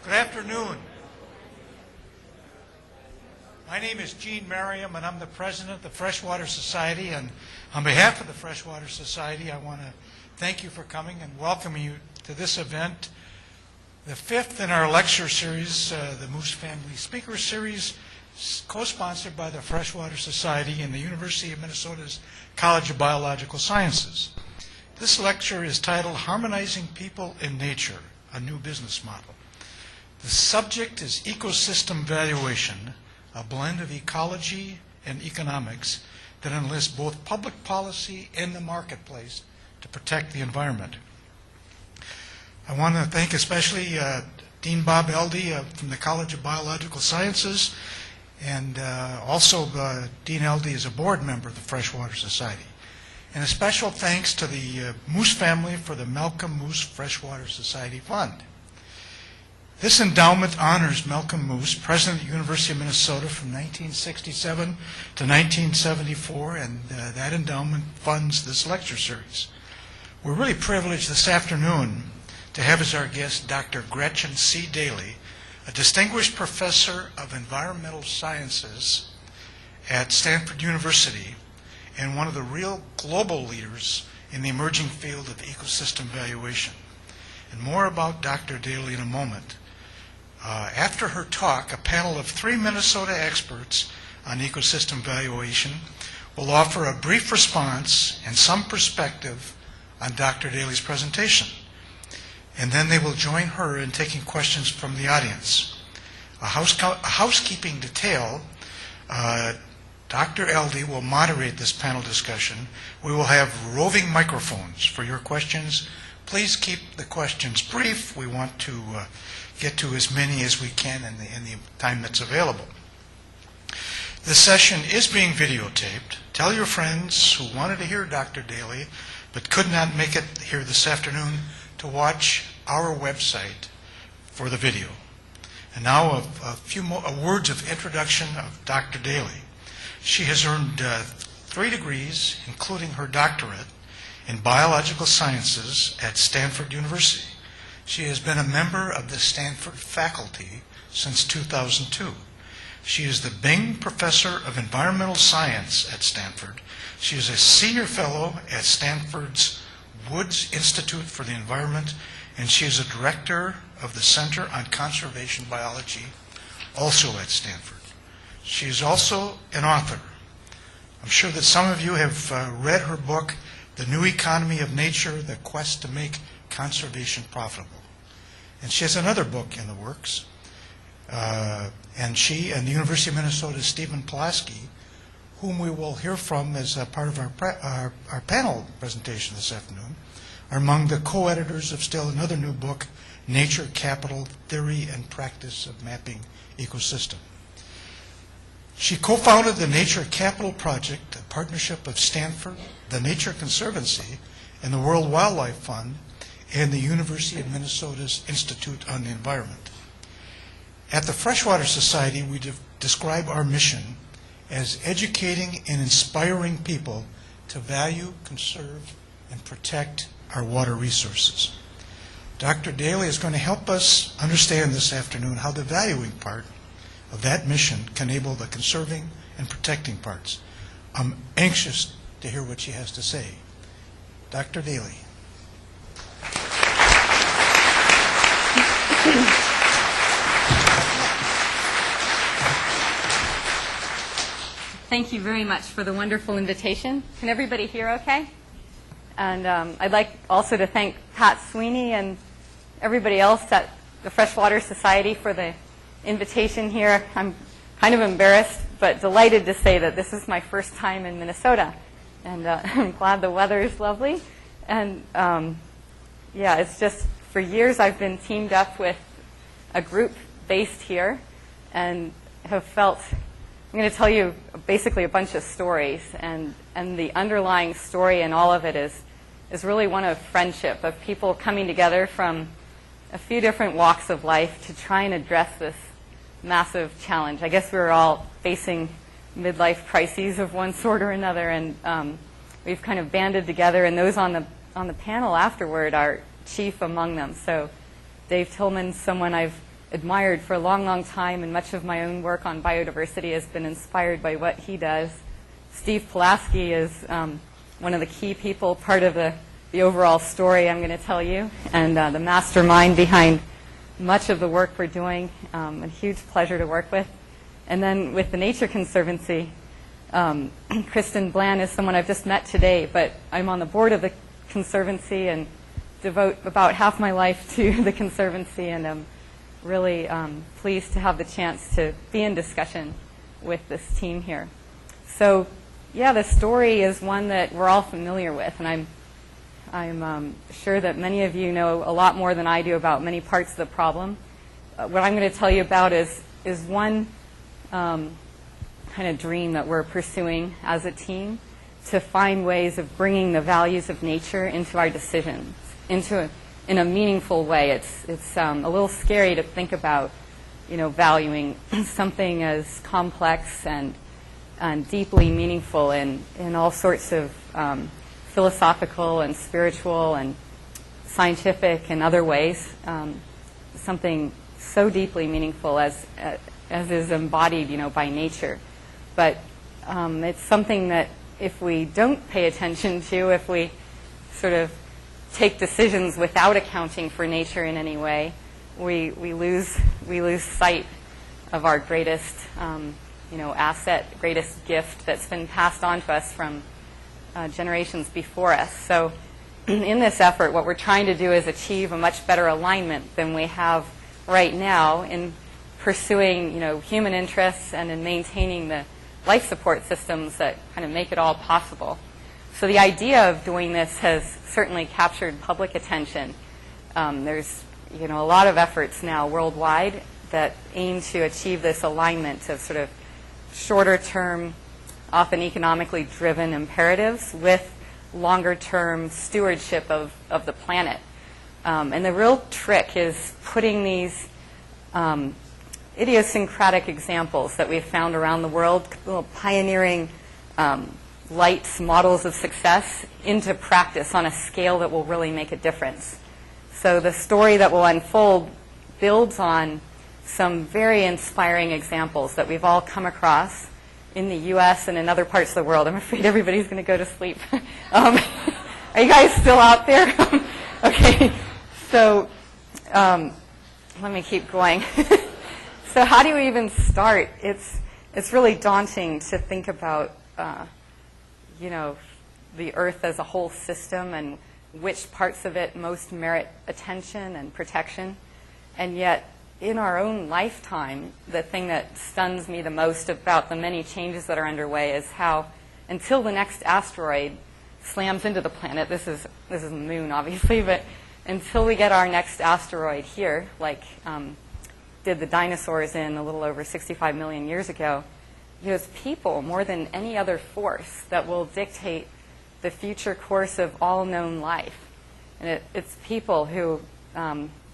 Good afternoon. My name is Gene Merriam, and I'm the president of the Freshwater Society. And on behalf of the Freshwater Society, I want to thank you for coming and welcome you to this event, the fifth in our lecture series, the Moose Family Speaker Series, co-sponsored by the Freshwater Society and the University of Minnesota's College of Biological Sciences. This lecture is titled Harmonizing People and Nature, a New Business Model. The subject is ecosystem valuation, a blend of ecology and economics that enlists both public policy and the marketplace to protect the environment. I want to thank especially Dean Bob Eldey from the College of Biological Sciences, and also Dean Eldey is a board member of the Freshwater Society. And a special thanks to the Moose family for the Malcolm Moose Freshwater Society Fund. This endowment honors Malcolm Moose, president of the University of Minnesota from 1967 to 1974, and that endowment funds this lecture series. We're really privileged this afternoon to have as our guest Dr. Gretchen C. Daly, a distinguished professor of environmental sciences at Stanford University and one of the real global leaders in the emerging field of ecosystem valuation. And more about Dr. Daly in a moment. After her talk, a panel of 3 Minnesota experts on ecosystem valuation will offer a brief response and some perspective on Dr. Daly's presentation. And then they will join her in taking questions from the audience. A housekeeping detail, Dr. Eldey will moderate this panel discussion. We will have roving microphones for your questions. Please keep the questions brief. We want to get to as many as we can in the time that's available. This session is being videotaped. Tell your friends who wanted to hear Dr. Daly but could not make it here this afternoon to watch our website for the video. And now a few more words of introduction of Dr. Daly. She has earned 3 degrees, including her doctorate in biological sciences at Stanford University. She has been a member of the Stanford faculty since 2002. She is the Bing Professor of Environmental Science at Stanford. She is a senior fellow at Stanford's Woods Institute for the Environment, and she is a director of the Center on Conservation Biology, also at Stanford. She is also an author. I'm sure that some of you have read her book, The New Economy of Nature, The Quest to Make Conservation Profitable. And she has another book in the works. And she and the University of Minnesota's Stephen Pulaski, whom we will hear from as a part of our panel presentation this afternoon, are among the co-editors of still another new book, Nature Capital, Theory and Practice of Mapping Ecosystem. She co-founded the Nature Capital Project, a partnership of Stanford, the Nature Conservancy, and the World Wildlife Fund, and the University of Minnesota's Institute on the Environment. At the Freshwater Society, we describe our mission as educating and inspiring people to value, conserve, and protect our water resources. Dr. Daly is going to help us understand this afternoon how the valuing part of that mission can enable the conserving and protecting parts. I'm anxious to hear what she has to say. Dr. Daly. Thank you very much for the wonderful invitation. Can everybody hear okay? And I'd like also to thank Pat Sweeney and everybody else at the Freshwater Society for the invitation here. I'm kind of embarrassed, but delighted to say that this is my first time in Minnesota. And I'm glad the weather is lovely. And yeah, it's just for years I've been teamed up with a group based here and have felt, I'm going to tell you basically a bunch of stories. And the underlying story in all of it is really one of friendship, of people coming together from a few different walks of life to try and address this massive challenge. I guess we're all facing midlife crises of one sort or another, and we've kind of banded together, and those on the panel afterward are chief among them. So Dave Tillman's someone I've admired for a long, long time, and much of my own work on biodiversity has been inspired by what he does. Steve Pulaski is one of the key people, part of the overall story I'm going to tell you, and the mastermind behind much of the work we're doing. A huge pleasure to work with. And then with the Nature Conservancy, Kristen Bland is someone I've just met today, but I'm on the board of the Conservancy and devote about half my life to the Conservancy, and I'm really pleased to have the chance to be in discussion with this team here. So, yeah, the story is one that we're all familiar with, and I'm sure that many of you know a lot more than I do about many parts of the problem. What I'm going to tell you about is one kind of dream that we're pursuing as a team, to find ways of bringing the values of nature into our decisions, in a meaningful way. It's a little scary to think about, valuing something as complex and deeply meaningful in all sorts of philosophical and spiritual and scientific and other ways. Something so deeply meaningful as is embodied, by nature. But it's something that if we don't pay attention to, if we sort of take decisions without accounting for nature in any way, we lose sight of our greatest asset, greatest gift that's been passed on to us from generations before us. So in this effort, what we're trying to do is achieve a much better alignment than we have right now in pursuing human interests and in maintaining the life support systems that kind of make it all possible. So the idea of doing this has certainly captured public attention. There's a lot of efforts now worldwide that aim to achieve this alignment of sort of shorter term, often economically driven imperatives with longer term stewardship of the planet. And the real trick is putting these idiosyncratic examples that we've found around the world, little pioneering light models of success, into practice on a scale that will really make a difference. So the story that will unfold builds on some very inspiring examples that we've all come across in the U.S. and in other parts of the world. I'm afraid everybody's going to go to sleep. Are you guys still out there? Okay. So let me keep going. So how do you even start? It's really daunting to think about, the Earth as a whole system and which parts of it most merit attention and protection. And yet, in our own lifetime, the thing that stuns me the most about the many changes that are underway is how, until the next asteroid slams into the planet, this is the moon, obviously, but until we get our next asteroid here, like did the dinosaurs in a little over 65 million years ago, it's people more than any other force that will dictate the future course of all known life. And it's people who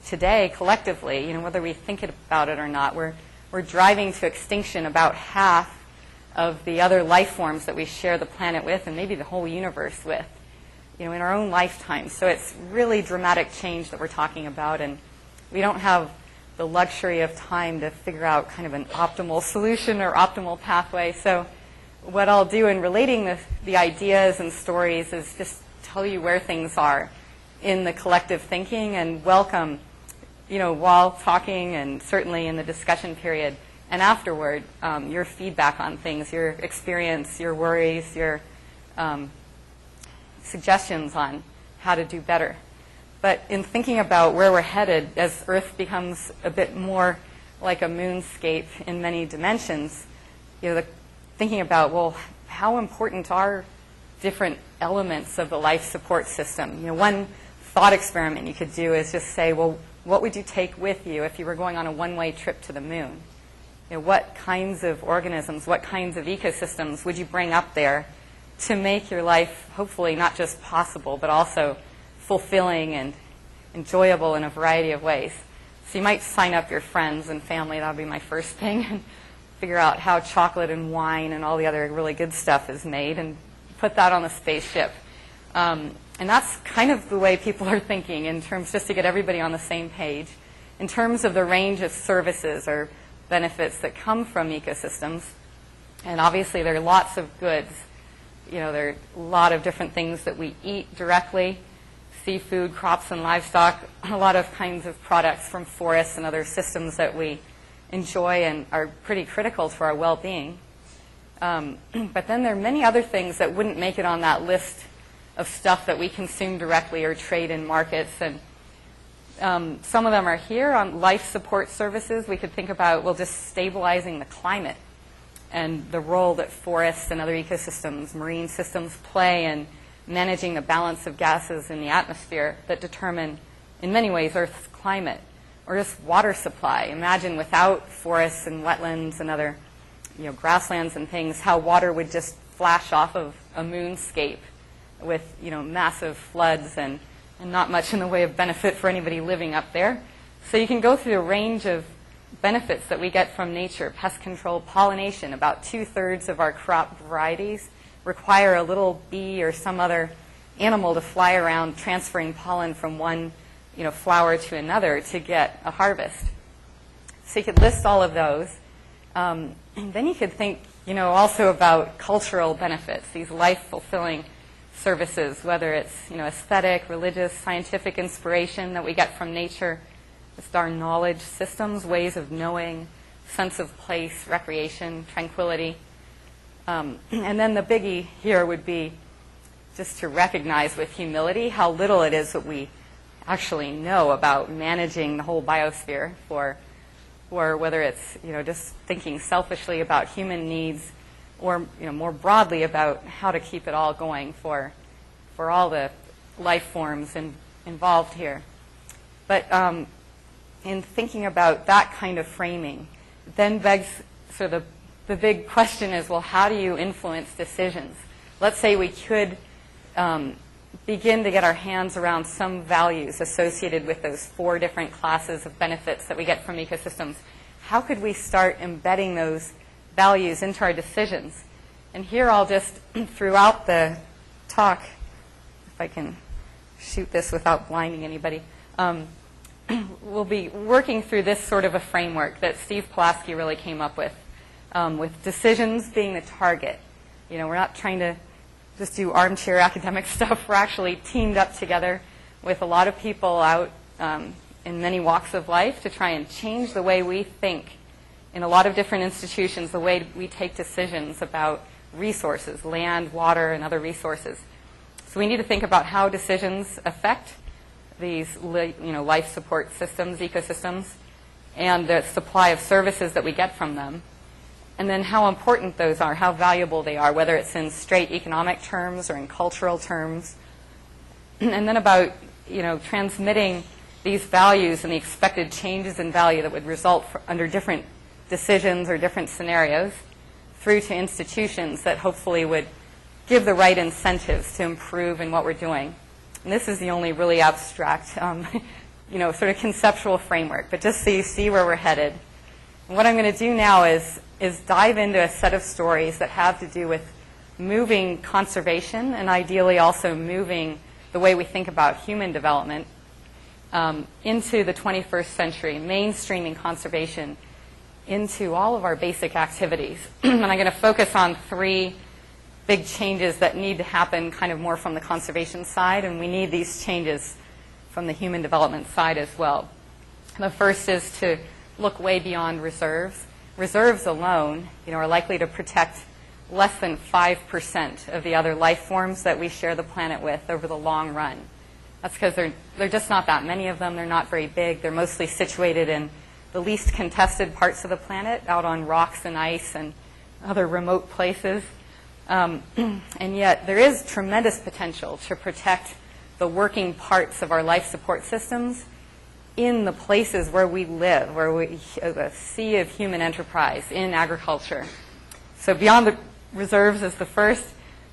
today, collectively, whether we think about it or not, we're driving to extinction about half of the other life forms that we share the planet with, and maybe the whole universe with, in our own lifetime. So it's really dramatic change that we're talking about, and we don't have the luxury of time to figure out kind of an optimal solution or optimal pathway. So what I'll do in relating the ideas and stories is just tell you where things are in the collective thinking, and welcome, while talking and certainly in the discussion period and afterward, your feedback on things, your experience, your worries, your suggestions on how to do better. But in thinking about where we're headed, as Earth becomes a bit more like a moonscape in many dimensions, thinking about, well, how important are different elements of the life support system? One thought experiment you could do is just say, well, what would you take with you if you were going on a one-way trip to the moon? What kinds of organisms, what kinds of ecosystems would you bring up there to make your life hopefully not just possible, but also fulfilling and enjoyable in a variety of ways? So you might sign up your friends and family, that would be my first thing, and figure out how chocolate and wine and all the other really good stuff is made, and put that on a spaceship. And that's kind of the way people are thinking in terms, just to get everybody on the same page, in terms of the range of services or benefits that come from ecosystems, and obviously there are lots of goods. There are a lot of different things that we eat directly, seafood, crops and livestock, a lot of kinds of products from forests and other systems that we enjoy and are pretty critical to our well-being. But then there are many other things that wouldn't make it on that list of stuff that we consume directly or trade in markets. And some of them are here on life support services. We could think about, well, just stabilizing the climate and the role that forests and other ecosystems, marine systems play in managing the balance of gases in the atmosphere that determine, in many ways, Earth's climate. Or just water supply. Imagine without forests and wetlands and other grasslands and things, how water would just flash off of a moonscape with massive floods and not much in the way of benefit for anybody living up there. So you can go through a range of benefits that we get from nature. Pest control, pollination. About 2/3 of our crop varieties require a little bee or some other animal to fly around transferring pollen from one flower to another to get a harvest. So you could list all of those. And then you could think, also about cultural benefits, these life-fulfilling services, whether it's, aesthetic, religious, scientific inspiration that we get from nature, just our knowledge systems, ways of knowing, sense of place, recreation, tranquility. And then the biggie here would be just to recognize with humility how little it is that we actually know about managing the whole biosphere for whether it's just thinking selfishly about human needs or more broadly about how to keep it all going for all the life forms involved here. But in thinking about that kind of framing, then begs the big question is, well, how do you influence decisions? Let's say we could begin to get our hands around some values associated with those 4 different classes of benefits that we get from ecosystems. How could we start embedding those values into our decisions? And here I'll just, throughout the talk, if I can shoot this without blinding anybody, we'll be working through this sort of a framework that Steve Pulaski really came up with decisions being the target. We're not trying to just do armchair academic stuff. We're actually teamed up together with a lot of people out in many walks of life to try and change the way we think in a lot of different institutions, the way we take decisions about resources, land, water, and other resources. So we need to think about how decisions affect these life support systems, ecosystems, and the supply of services that we get from them. And then how important those are, how valuable they are, whether it's in straight economic terms or in cultural terms. And then about, transmitting these values and the expected changes in value that would result under different decisions or different scenarios through to institutions that hopefully would give the right incentives to improve in what we're doing. And this is the only really abstract, sort of conceptual framework, but just so you see where we're headed. And what I'm going to do now is dive into a set of stories that have to do with moving conservation and ideally also moving the way we think about human development into the 21st century, mainstreaming conservation into all of our basic activities. And I'm going to focus on 3 big changes that need to happen kind of more from the conservation side, and we need these changes from the human development side as well. The first is to look way beyond reserves. Reserves alone, are likely to protect less than 5% of the other life forms that we share the planet with over the long run. That's because they're just not that many of them. They're not very big. They're mostly situated in the least contested parts of the planet, out on rocks and ice and other remote places. And yet there is tremendous potential to protect the working parts of our life support systems in the places where we live, where we a sea of human enterprise in agriculture. So beyond the reserves is the first.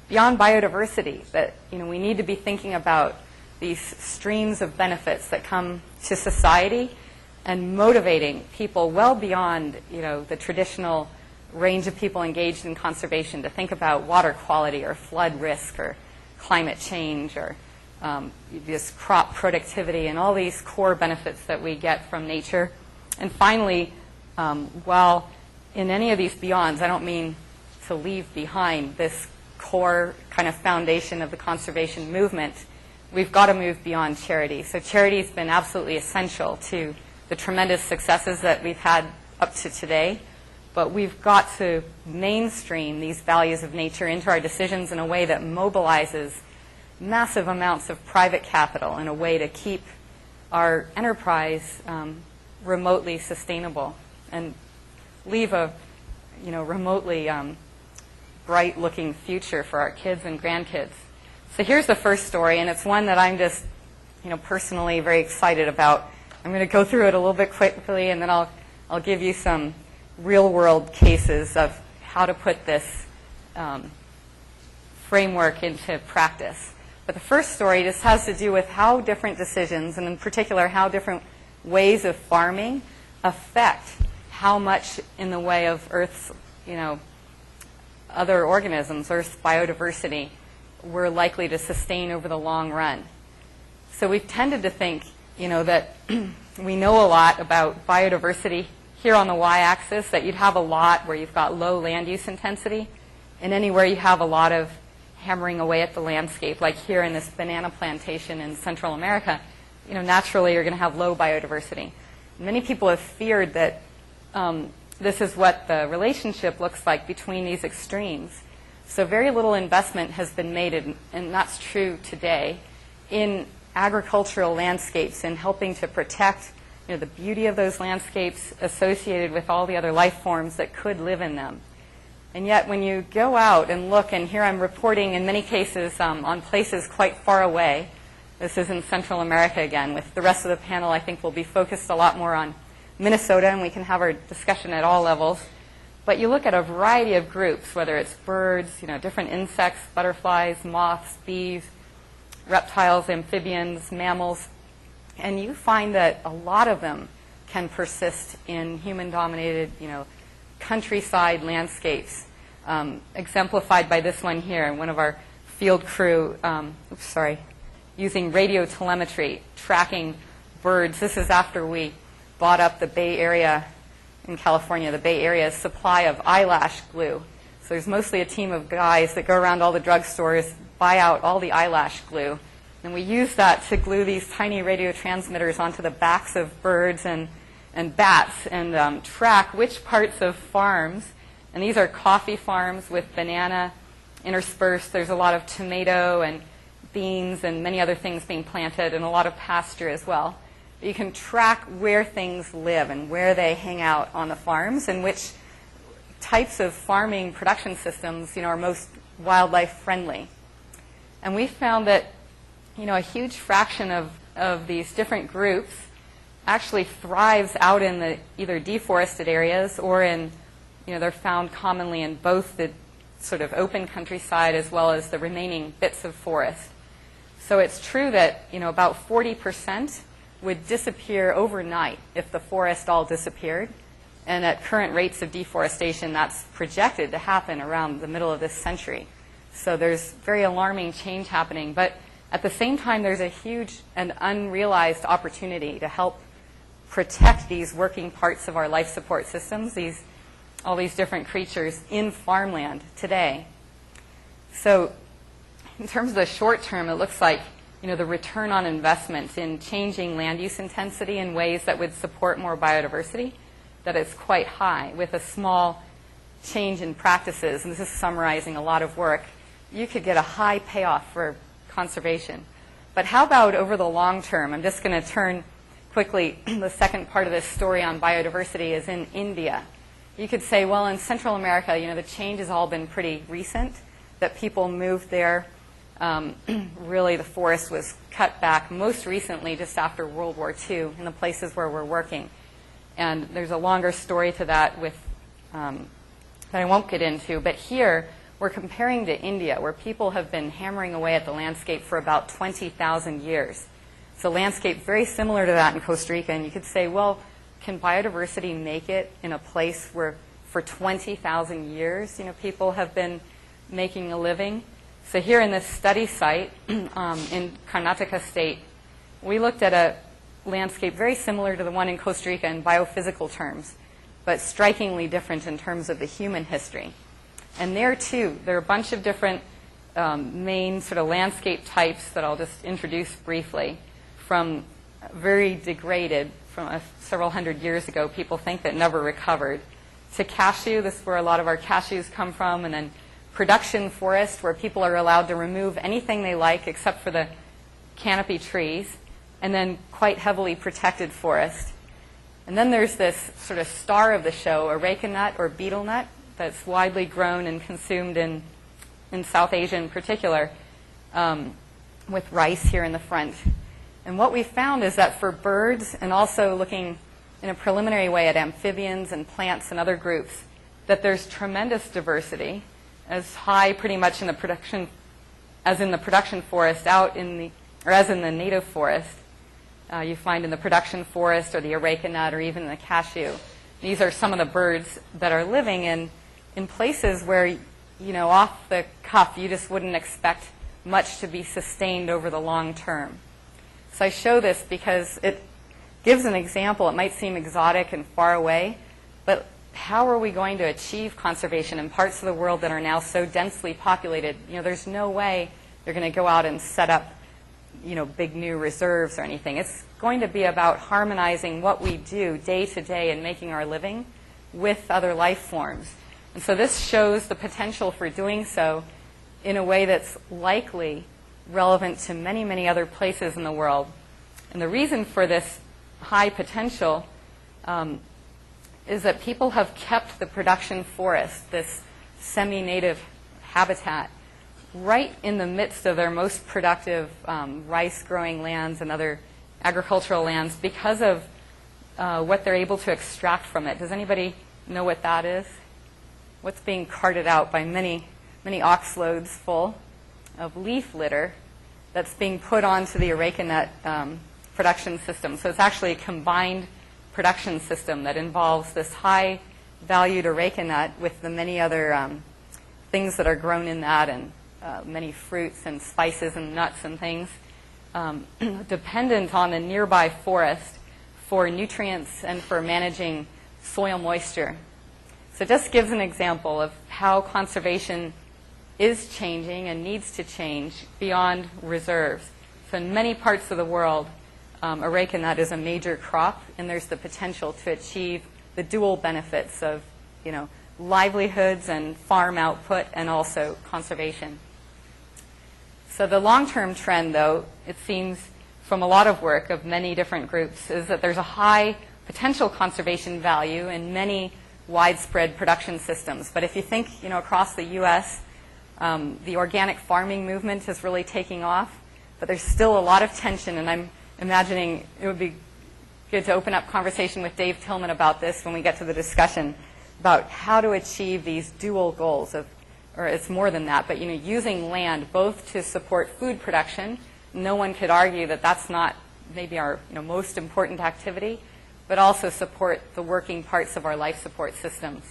Beyond biodiversity, that we need to be thinking about these streams of benefits that come to society and motivating people well beyond the traditional range of people engaged in conservation to think about water quality or flood risk or climate change or this crop productivity, and all these core benefits that we get from nature. And finally, while in any of these beyonds, I don't mean to leave behind this core kind of foundation of the conservation movement, we've got to move beyond charity. So charity has been absolutely essential to the tremendous successes that we've had up to today, but we've got to mainstream these values of nature into our decisions in a way that mobilizes massive amounts of private capital in a way to keep our enterprise remotely sustainable and leave a remotely bright-looking future for our kids and grandkids. So here's the first story, and it's one that I'm just personally very excited about. I'm going to go through it a little bit quickly, and then I'll give you some real-world cases of how to put this framework into practice. But the first story just has to do with how different decisions, and in particular how different ways of farming, affect how much in the way of Earth's, other organisms, Earth's biodiversity, we're likely to sustain over the long run. So we've tended to think, that we know a lot about biodiversity here on the y-axis, that you'd have a lot where you've got low land use intensity, and anywhere you have a lot of hammering away at the landscape, like here in this banana plantation in Central America, naturally you're going to have low biodiversity. Many people have feared that this is what the relationship looks like between these extremes. So very little investment has been made, and that's true today, in agricultural landscapes and helping to protect the beauty of those landscapes associated with all the other life forms that could live in them. And yet when you go out and look, and here I'm reporting in many cases on places quite far away. This is in Central America again. With the rest of the panel, I think we'll be focused a lot more on Minnesota, and we can have our discussion at all levels. But you look at a variety of groups, whether it's birds, different insects, butterflies, moths, bees, reptiles, amphibians, mammals, and you find that a lot of them can persist in human-dominated, countryside landscapes, exemplified by this one here. One of our field crew, using radio telemetry, tracking birds. This is after we bought up the Bay Area in California, the Bay Area's supply of eyelash glue. So there's mostly a team of guys that go around all the drugstores, buy out all the eyelash glue, and we use that to glue these tiny radio transmitters onto the backs of birds and bats, and track which parts of farms, and these are coffee farms with banana interspersed. There's a lot of tomato and beans and many other things being planted, and a lot of pasture as well. You can track where things live and where they hang out on the farms, and which types of farming production systems are most wildlife friendly. And we found that a huge fraction of these different groups actually thrives out in the either deforested areas or in, they're found commonly in both the sort of open countryside as well as the remaining bits of forest. So it's true that, about 40% would disappear overnight if the forest all disappeared. And at current rates of deforestation, that's projected to happen around the middle of this century. So there's very alarming change happening. But at the same time, there's a huge and unrealized opportunity to help protect these working parts of our life support systems, all these different creatures in farmland today. So in terms of the short term, it looks like the return on investment in changing land use intensity in ways that would support more biodiversity, that is quite high. With a small change in practices, and this is summarizing a lot of work, you could get a high payoff for conservation. But how about over the long term? I'm just going to turn quickly. The second part of this story on biodiversity is in India. You could say, well, in Central America, the change has all been pretty recent, that people moved there. Really, the forest was cut back most recently just after World War II in the places where we're working. And there's a longer story to that that I won't get into. But here, we're comparing to India, where people have been hammering away at the landscape for about 20,000 years. It's a landscape very similar to that in Costa Rica. And you could say, well, can biodiversity make it in a place where for 20,000 years, people have been making a living? So here in this study site in Karnataka State, we looked at a landscape very similar to the one in Costa Rica in biophysical terms, but strikingly different in terms of the human history. And there, too, there are a bunch of different main sort of landscape types that I'll just introduce briefly. From very degraded, from several hundred years ago, people think that never recovered, to cashew, this is where a lot of our cashews come from, and then production forest, where people are allowed to remove anything they like except for the canopy trees, and then quite heavily protected forest. And then there's this sort of star of the show, areca nut or betel nut, that's widely grown and consumed in South Asia in particular, with rice here in the front. And what we found is that for birds, and also looking in a preliminary way at amphibians and plants and other groups, that there's tremendous diversity, as high pretty much in the production, as in the production forest out in the, or as in the native forest. You find in the production forest or the areca nut or even the cashew. These are some of the birds that are living in places where, you know, off the cuff, you just wouldn't expect much to be sustained over the long term. So I show this because it gives an example. It might seem exotic and far away, but how are we going to achieve conservation in parts of the world that are now so densely populated? You know, there's no way they're going to go out and set up, you know, big new reserves or anything. It's going to be about harmonizing what we do day to day and making our living with other life forms. And so this shows the potential for doing so in a way that's likely relevant to many, many other places in the world. And the reason for this high potential is that people have kept the production forest, this semi-native habitat, right in the midst of their most productive rice-growing lands and other agricultural lands because of what they're able to extract from it. Does anybody know what that is? What's being carted out by many, many ox loads full of leaf litter that's being put onto the areca nut production system. So it's actually a combined production system that involves this high-valued areca nut with the many other things that are grown in that, and many fruits and spices and nuts and things, dependent on a nearby forest for nutrients and for managing soil moisture. So it just gives an example of how conservation is changing and needs to change beyond reserves. So in many parts of the world, areca nut is a major crop, and there's the potential to achieve the dual benefits of, you know, livelihoods and farm output and also conservation. So the long-term trend, though, it seems from a lot of work of many different groups, is that there's a high potential conservation value in many widespread production systems. But if you think, you know, across the U.S., the organic farming movement is really taking off, but there's still a lot of tension, and I'm imagining it would be good to open up conversation with Dave Tillman about this when we get to the discussion about how to achieve these dual goals of, or it's more than that, but, you know, using land both to support food production. No one could argue that that's not maybe our, you know, most important activity, but also support the working parts of our life support systems.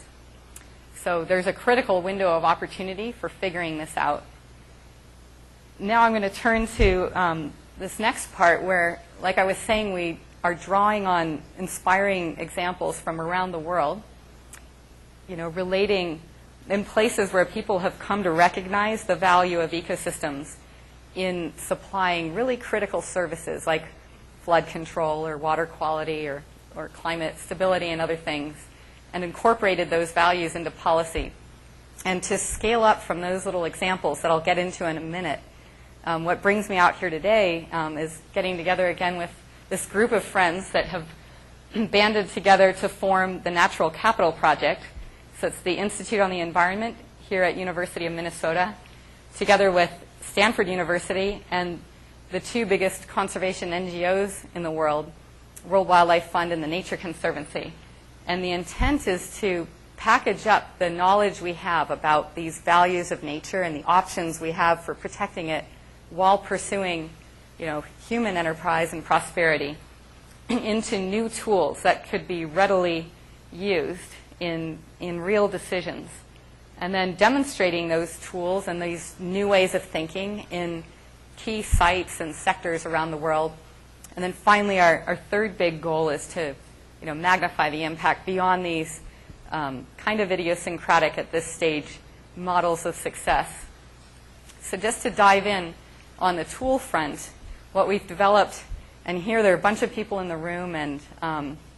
So there's a critical window of opportunity for figuring this out. Now I'm going to turn to this next part where, like I was saying, we are drawing on inspiring examples from around the world, you know, relating in places where people have come to recognize the value of ecosystems in supplying really critical services like flood control or water quality or climate stability and other things, and incorporated those values into policy. And to scale up from those little examples that I'll get into in a minute, what brings me out here today is getting together again with this group of friends that have banded together to form the Natural Capital Project. So it's the Institute on the Environment here at University of Minnesota, together with Stanford University and the two biggest conservation NGOs in the world, World Wildlife Fund and the Nature Conservancy. And the intent is to package up the knowledge we have about these values of nature and the options we have for protecting it while pursuing, you know, human enterprise and prosperity into new tools that could be readily used in real decisions. and then demonstrating those tools and these new ways of thinking in key sites and sectors around the world. And then finally, our third big goal is to magnify the impact beyond these kind of idiosyncratic at this stage models of success. So just to dive in on the tool front, what we've developed, and here there are a bunch of people in the room, and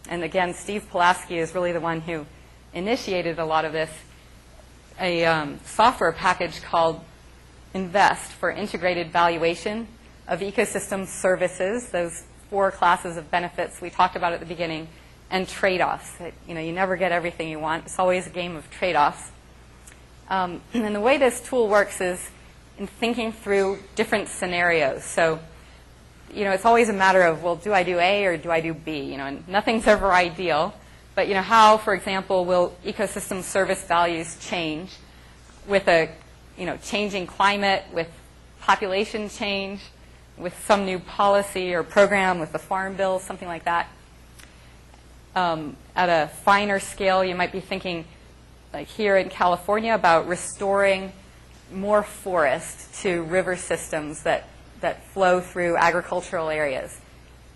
again, Steve Pulaski is really the one who initiated a lot of this, a software package called INVEST for integrated valuation of ecosystem services, those 4 classes of benefits we talked about at the beginning, and trade-offs. You never get everything you want. It's always a game of trade-offs. And the way this tool works is in thinking through different scenarios. So, it's always a matter of, well, do I do A or do I do B? And nothing's ever ideal. But, how, for example, will ecosystem service values change with a, changing climate, with population change, with some new policy or program, with the Farm Bill, something like that. At a finer scale, you might be thinking, like here in California, about restoring more forest to river systems that flow through agricultural areas.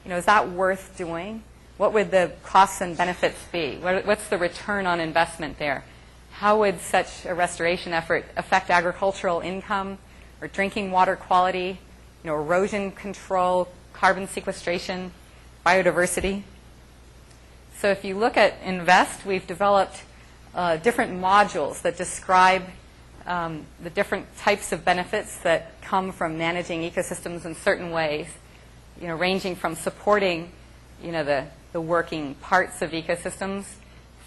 Is that worth doing? What would the costs and benefits be? What's the return on investment there? How would such a restoration effort affect agricultural income or drinking water quality, erosion control, carbon sequestration, biodiversity? So if you look at INVEST, we've developed different modules that describe the different types of benefits that come from managing ecosystems in certain ways, ranging from supporting, the working parts of ecosystems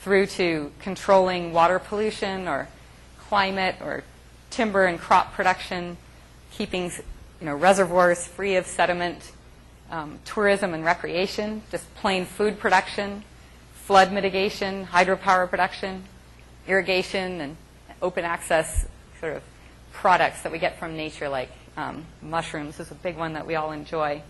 through to controlling water pollution or climate or timber and crop production, keeping, reservoirs free of sediment, tourism and recreation, just plain food production, flood mitigation, hydropower production, irrigation, and open access sort of products that we get from nature, like mushrooms is a big one that we all enjoy.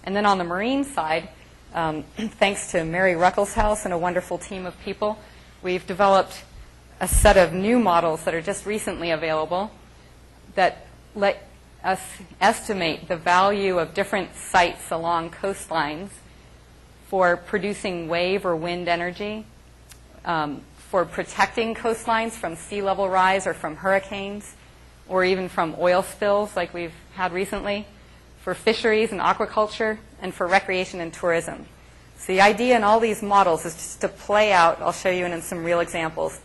And then on the marine side, thanks to Mary Ruckelshaus and a wonderful team of people, we've developed a set of new models that are just recently available that let us estimate the value of different sites along coastlines for producing wave or wind energy, for protecting coastlines from sea level rise or from hurricanes, or even from oil spills like we've had recently, for fisheries and aquaculture, and for recreation and tourism. So the idea in all these models is just to play out, I'll show you in some real examples,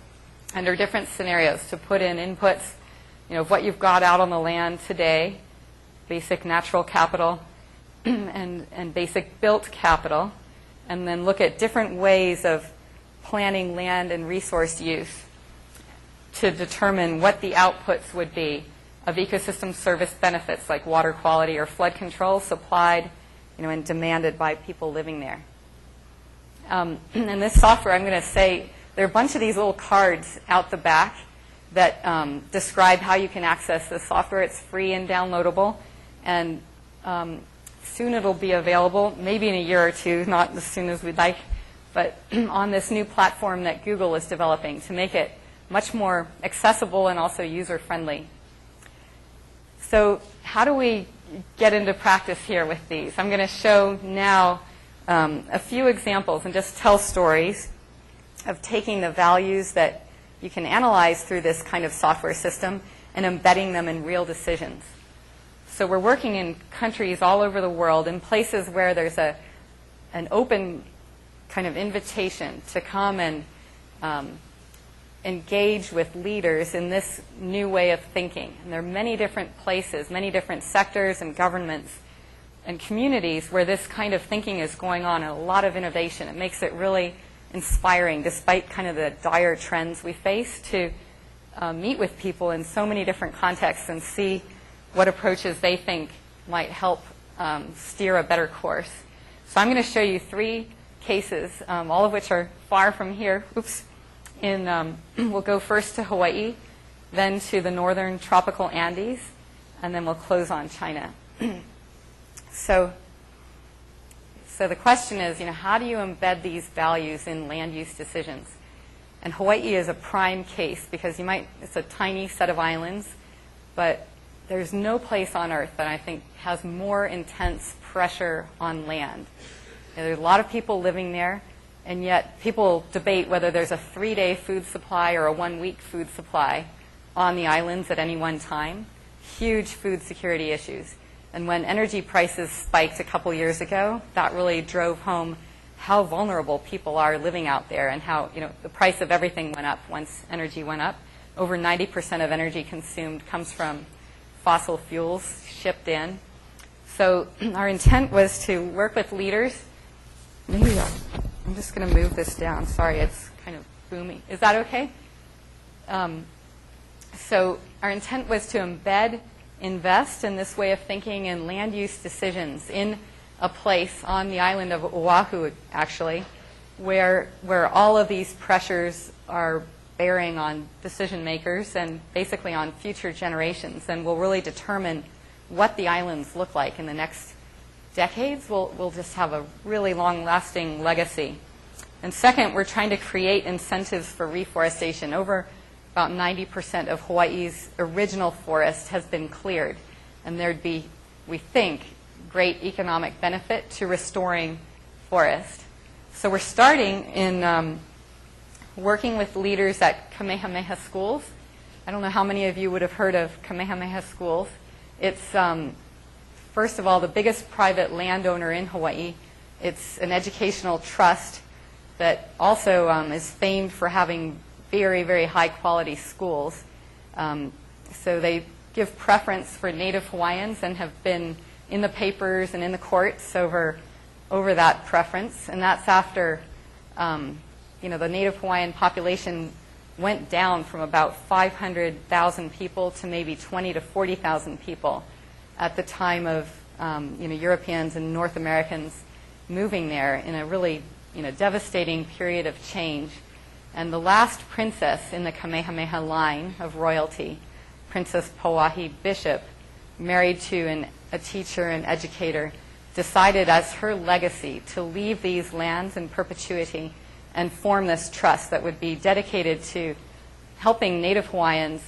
under different scenarios, to put in inputs, of what you've got out on the land today, basic natural capital, and basic built capital, and then look at different ways of planning land and resource use to determine what the outputs would be of ecosystem service benefits like water quality or flood control supplied, and demanded by people living there. And this software, I'm going to say, there are a bunch of these little cards out the back that describe how you can access this software. It's free and downloadable, and soon it'll be available, maybe in a year or two, not as soon as we'd like, but on this new platform that Google is developing to make it much more accessible and also user-friendly. So how do we get into practice here with these? I'm going to show now a few examples and just tell stories of taking the values that you can analyze through this kind of software system and embedding them in real decisions. So we're working in countries all over the world, in places where there's an open kind of invitation to come and engage with leaders in this new way of thinking. And there are many different places, many different sectors and governments and communities where this kind of thinking is going on, and a lot of innovation. It makes it really inspiring, despite kind of the dire trends we face, to meet with people in so many different contexts and see what approaches they think might help steer a better course. So I'm going to show you 3 cases, all of which are far from here. Oops. We'll go first to Hawaii, then to the northern tropical Andes, and then we'll close on China. So the question is, how do you embed these values in land use decisions? And Hawaii is a prime case because it's a tiny set of islands, but there's no place on Earth that I think has more intense pressure on land. There's a lot of people living there, and yet people debate whether there's a 3-day food supply or a 1-week food supply on the islands at any one time. Huge food security issues. And when energy prices spiked a couple years ago, that really drove home how vulnerable people are living out there and how, the price of everything went up once energy went up. Over 90% of energy consumed comes from fossil fuels shipped in. So our intent was to work with leaders. Maybe I'm just going to move this down. Sorry, it's kind of booming. Is that okay? So our intent was to invest in this way of thinking in land use decisions in a place on the island of Oahu, actually, where all of these pressures are bearing on decision makers and basically on future generations, and will really determine what the islands look like in the next decades. We'll just have a really long-lasting legacy. And second, we're trying to create incentives for reforestation. Over about 90% of Hawaii's original forest has been cleared, and there'd be, we think, great economic benefit to restoring forest. So we're starting in working with leaders at Kamehameha Schools. I don't know how many of you would have heard of Kamehameha Schools. It's, first of all, the biggest private landowner in Hawaii. It's an educational trust that also is famed for having very, very high-quality schools. So they give preference for Native Hawaiians and have been in the papers and in the courts over that preference. And that's after, the Native Hawaiian population went down from about 500,000 people to maybe 20 to 40,000 people at the time of, Europeans and North Americans moving there in a really, devastating period of change. And the last princess in the Kamehameha line of royalty, Princess Pauahi Bishop, married to a teacher and educator, decided as her legacy to leave these lands in perpetuity and form this trust that would be dedicated to helping Native Hawaiians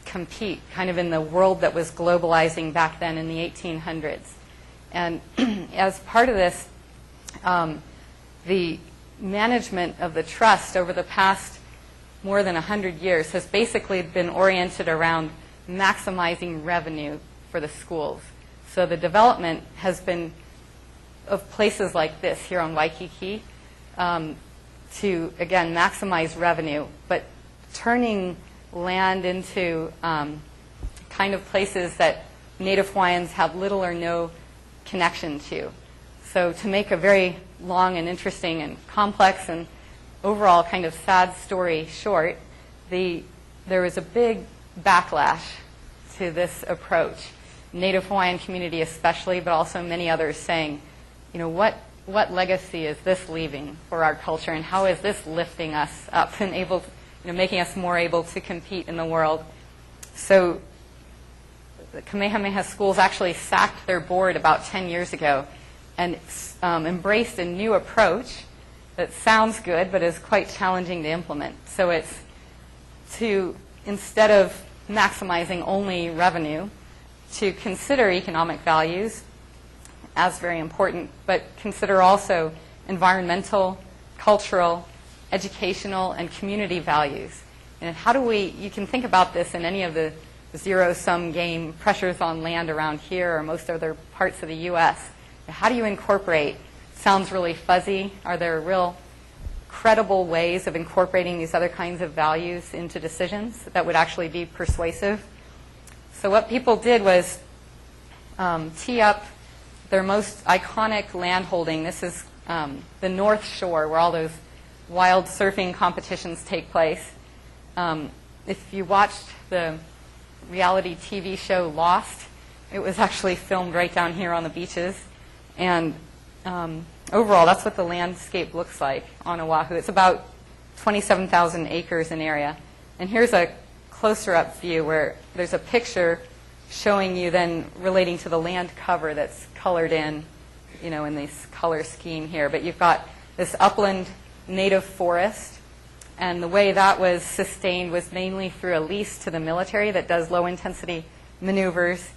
compete kind of in the world that was globalizing back then in the 1800s. And as part of this, the management of the trust over the past more than 100 years has basically been oriented around maximizing revenue for the schools. So the development has been of places like this here on Waikiki to, again, maximize revenue, but turning land into kind of places that Native Hawaiians have little or no connection to. So to make a very long and interesting and complex and overall kind of sad story short, there was a big backlash to this approach. Native Hawaiian community especially, but also many others saying, what legacy is this leaving for our culture, and how is this lifting us up and able, making us more able to compete in the world? So the Kamehameha Schools actually sacked their board about 10 years ago and embraced a new approach that sounds good but is quite challenging to implement. So it's to, instead of maximizing only revenue, to consider economic values as very important, but consider also environmental, cultural, educational, and community values. And how do you can think about this in any of the zero-sum game pressures on land around here or most other parts of the U.S. How do you incorporate? Sounds really fuzzy. Are there real credible ways of incorporating these other kinds of values into decisions that would actually be persuasive? So what people did was tee up their most iconic landholding. This is the North Shore, where all those wild surfing competitions take place. If you watched the reality TV show Lost, it was actually filmed right down here on the beaches. And overall, that's what the landscape looks like on Oahu. It's about 27,000 acres in area. And here's a closer-up view where there's a picture showing you then relating to the land cover that's colored in, in this color scheme here. But you've got this upland native forest And the way that was sustained was mainly through a lease to the military that does low-intensity maneuvers.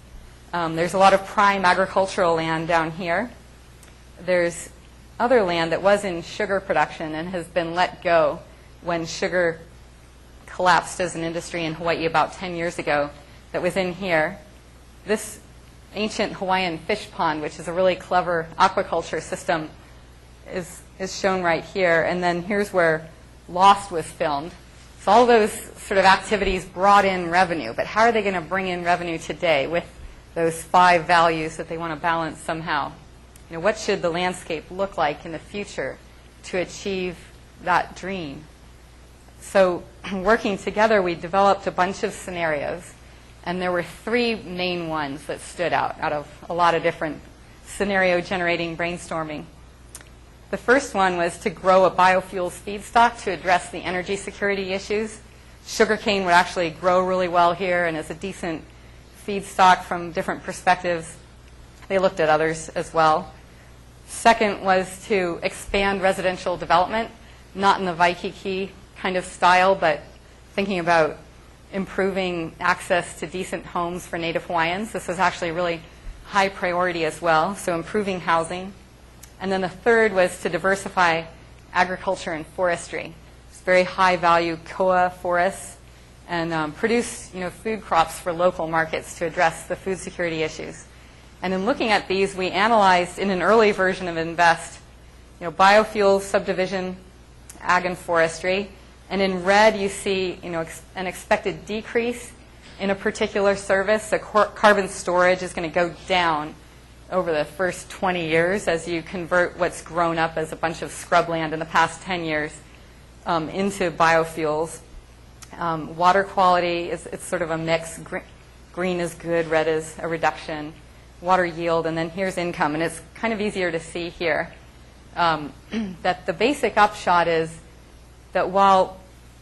There's a lot of prime agricultural land down here. There's other land that was in sugar production and has been let go when sugar collapsed as an industry in Hawaii about 10 years ago that was in here. This ancient Hawaiian Fishpond, which is a really clever aquaculture system, is shown right here. And then here's where Lost was filmed. So all those sort of activities brought in revenue, but how are they going to bring in revenue today with those 5 values that they want to balance somehow? You know, what should the landscape look like in the future to achieve that dream? So working together, we developed a bunch of scenarios, and there were 3 main ones that stood out of a lot of different scenario-generating brainstorming. The first one was to grow a biofuels feedstock to address the energy security issues. Sugarcane would actually grow really well here and is a decent feedstock from different perspectives. They looked at others as well. Second was to expand residential development, not in the Waikiki kind of style, but thinking about improving access to decent homes for Native Hawaiians. This was actually really high priority as well, so improving housing. And then the third was to diversify agriculture and forestry. It's very high value koa forests and produce food crops for local markets to address the food security issues. And in looking at these, we analyzed in an early version of INVEST, biofuels, subdivision, ag and forestry. And in red, you see an expected decrease in a particular service. The carbon storage is going to go down over the first 20 years as you convert what's grown up as a bunch of scrubland in the past 10 years into biofuels. Water quality, it's sort of a mix. Green is good, red is a reduction. Water yield, and then here's income. And it's kind of easier to see here that the basic upshot is that while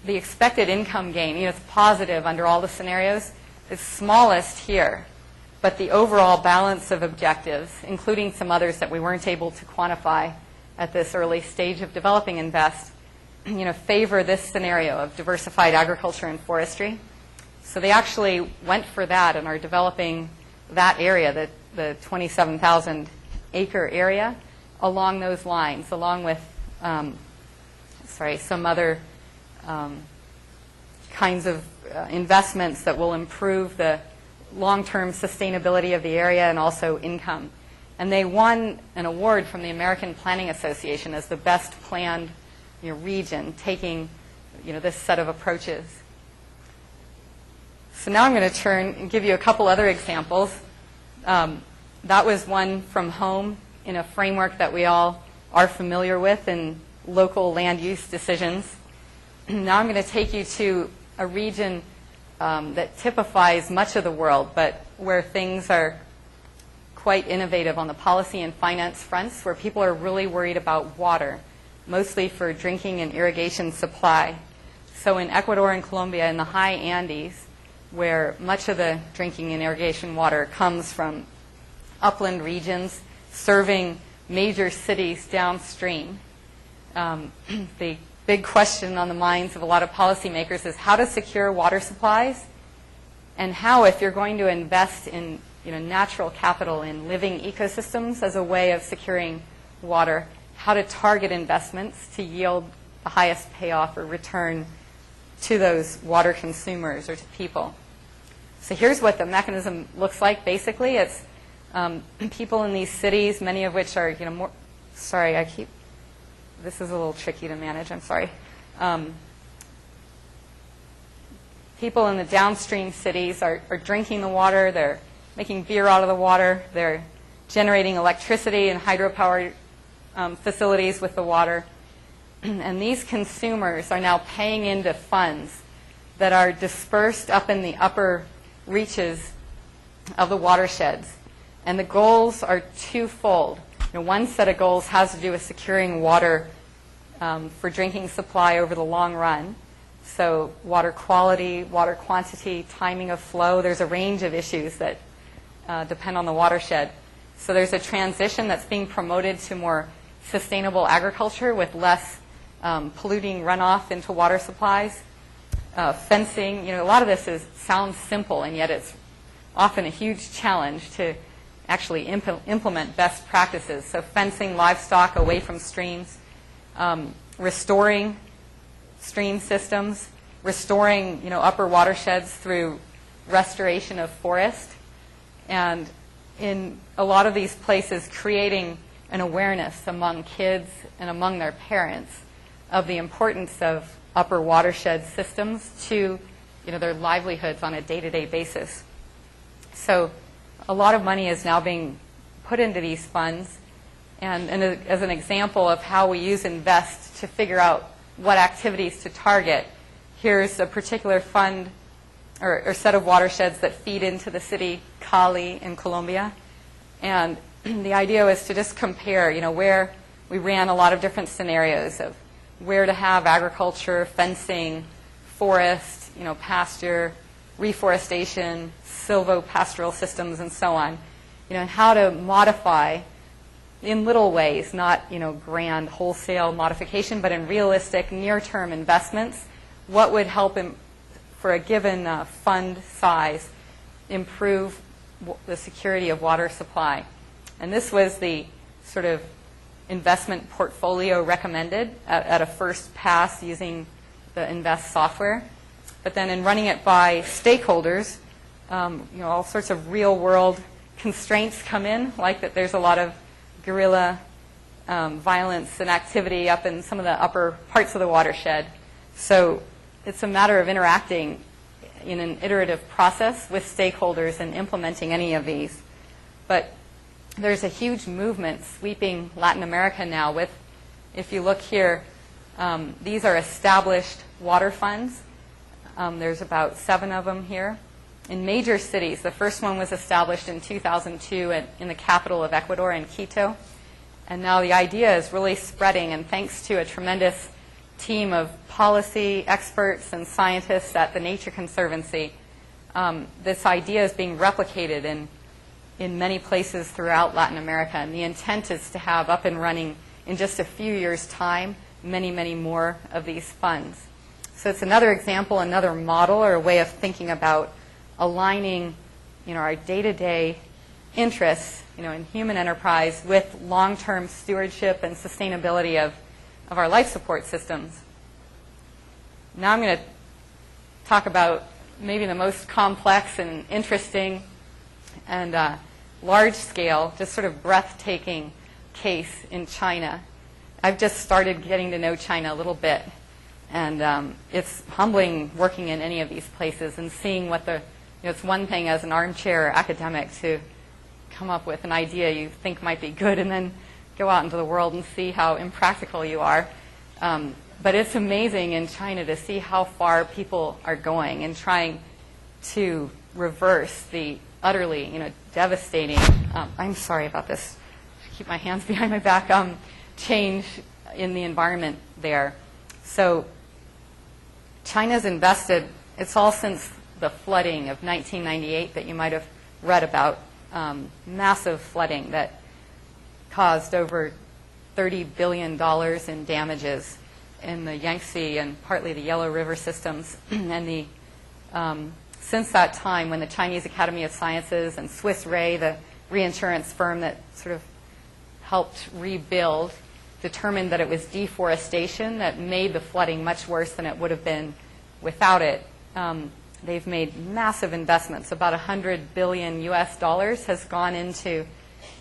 the expected income gain, it's positive under all the scenarios, it's smallest here. But the overall balance of objectives, including some others that we weren't able to quantify at this early stage of developing INVEST, favor this scenario of diversified agriculture and forestry. So they actually went for that and are developing that area, the 27,000 acre area, along those lines, along with some other kinds of investments that will improve the long-term sustainability of the area and also income. And they won an award from the American Planning Association as the best planned region, taking this set of approaches. So now I'm going to turn and give you a couple other examples. That was one from home in a framework that we all are familiar with in local land use decisions. Now I'm going to take you to a region that typifies much of the world, but where things are quite innovative on the policy and finance fronts, where people are really worried about water, mostly for drinking and irrigation supply. So in Ecuador and Colombia, in the high Andes, where much of the drinking and irrigation water comes from upland regions serving major cities downstream, the big question on the minds of a lot of policymakers is how to secure water supplies, and how, if you're going to invest in natural capital in living ecosystems as a way of securing water, how to target investments to yield the highest payoff or return to those water consumers or to people. So here's what the mechanism looks like. Basically, it's people in these cities, many of which are more. Sorry, this is a little tricky to manage. I'm sorry. People in the downstream cities are drinking the water. They're making beer out of the water. They're generating electricity in hydropower facilities with the water. And these consumers are now paying into funds that are dispersed up in the upper reaches of the watersheds. And the goals are twofold. One set of goals has to do with securing water for drinking supply over the long run. So water quality, water quantity, timing of flow. There's a range of issues that depend on the watershed. So there's a transition that's being promoted to more sustainable agriculture with less polluting runoff into water supplies, fencing. A lot of this sounds simple, and yet it's often a huge challenge to actually implement best practices. So fencing livestock away from streams, restoring stream systems, restoring upper watersheds through restoration of forest, and in a lot of these places creating an awareness among kids and among their parents of the importance of upper watershed systems to their livelihoods on a day-to-day basis. So a lot of money is now being put into these funds, and as an example of how we use INVEST to figure out what activities to target, here's a particular fund or set of watersheds that feed into the city Cali in Colombia. And the idea was to just compare, where we ran a lot of different scenarios of where to have agriculture, fencing, forest, pasture, reforestation, silvopastoral systems, and so on, and how to modify in little ways, not grand wholesale modification, but in realistic near-term investments, what would help for a given fund size improve the security of water supply. And this was the sort of investment portfolio recommended at a first pass using the INVEST software. But then in running it by stakeholders, all sorts of real-world constraints come in, like that there's a lot of guerrilla violence and activity up in some of the upper parts of the watershed. So it's a matter of interacting in an iterative process with stakeholders and implementing any of these. But there's a huge movement sweeping Latin America now with, if you look here, these are established water funds. There's about 7 of them here. In major cities, the first one was established in 2002 in the capital of Ecuador, in Quito. And now the idea is really spreading, and thanks to a tremendous team of policy experts and scientists at the Nature Conservancy, this idea is being replicated in many places throughout Latin America. And the intent is to have up and running in just a few years' time many, many more of these funds. So it's another example, another model or a way of thinking about aligning our day-to-day interests in human enterprise with long-term stewardship and sustainability of our life support systems. Now I'm going to talk about maybe the most complex and interesting and large-scale, just sort of breathtaking case in China. I've just started getting to know China a little bit, and it's humbling working in any of these places and seeing what it's one thing as an armchair academic to come up with an idea you think might be good and then go out into the world and see how impractical you are. But it's amazing in China to see how far people are going and trying to reverse the utterly, devastating, I'm sorry about this, keep my hands behind my back, change in the environment there. So China's invested, it's all since the flooding of 1998 that you might have read about, massive flooding that caused over $30 billion in damages in the Yangtze and partly the Yellow River systems. And since that time, when the Chinese Academy of Sciences and Swiss Re, the reinsurance firm that sort of helped rebuild, determined that it was deforestation that made the flooding much worse than it would have been without it. They've made massive investments. About $100 billion US has gone into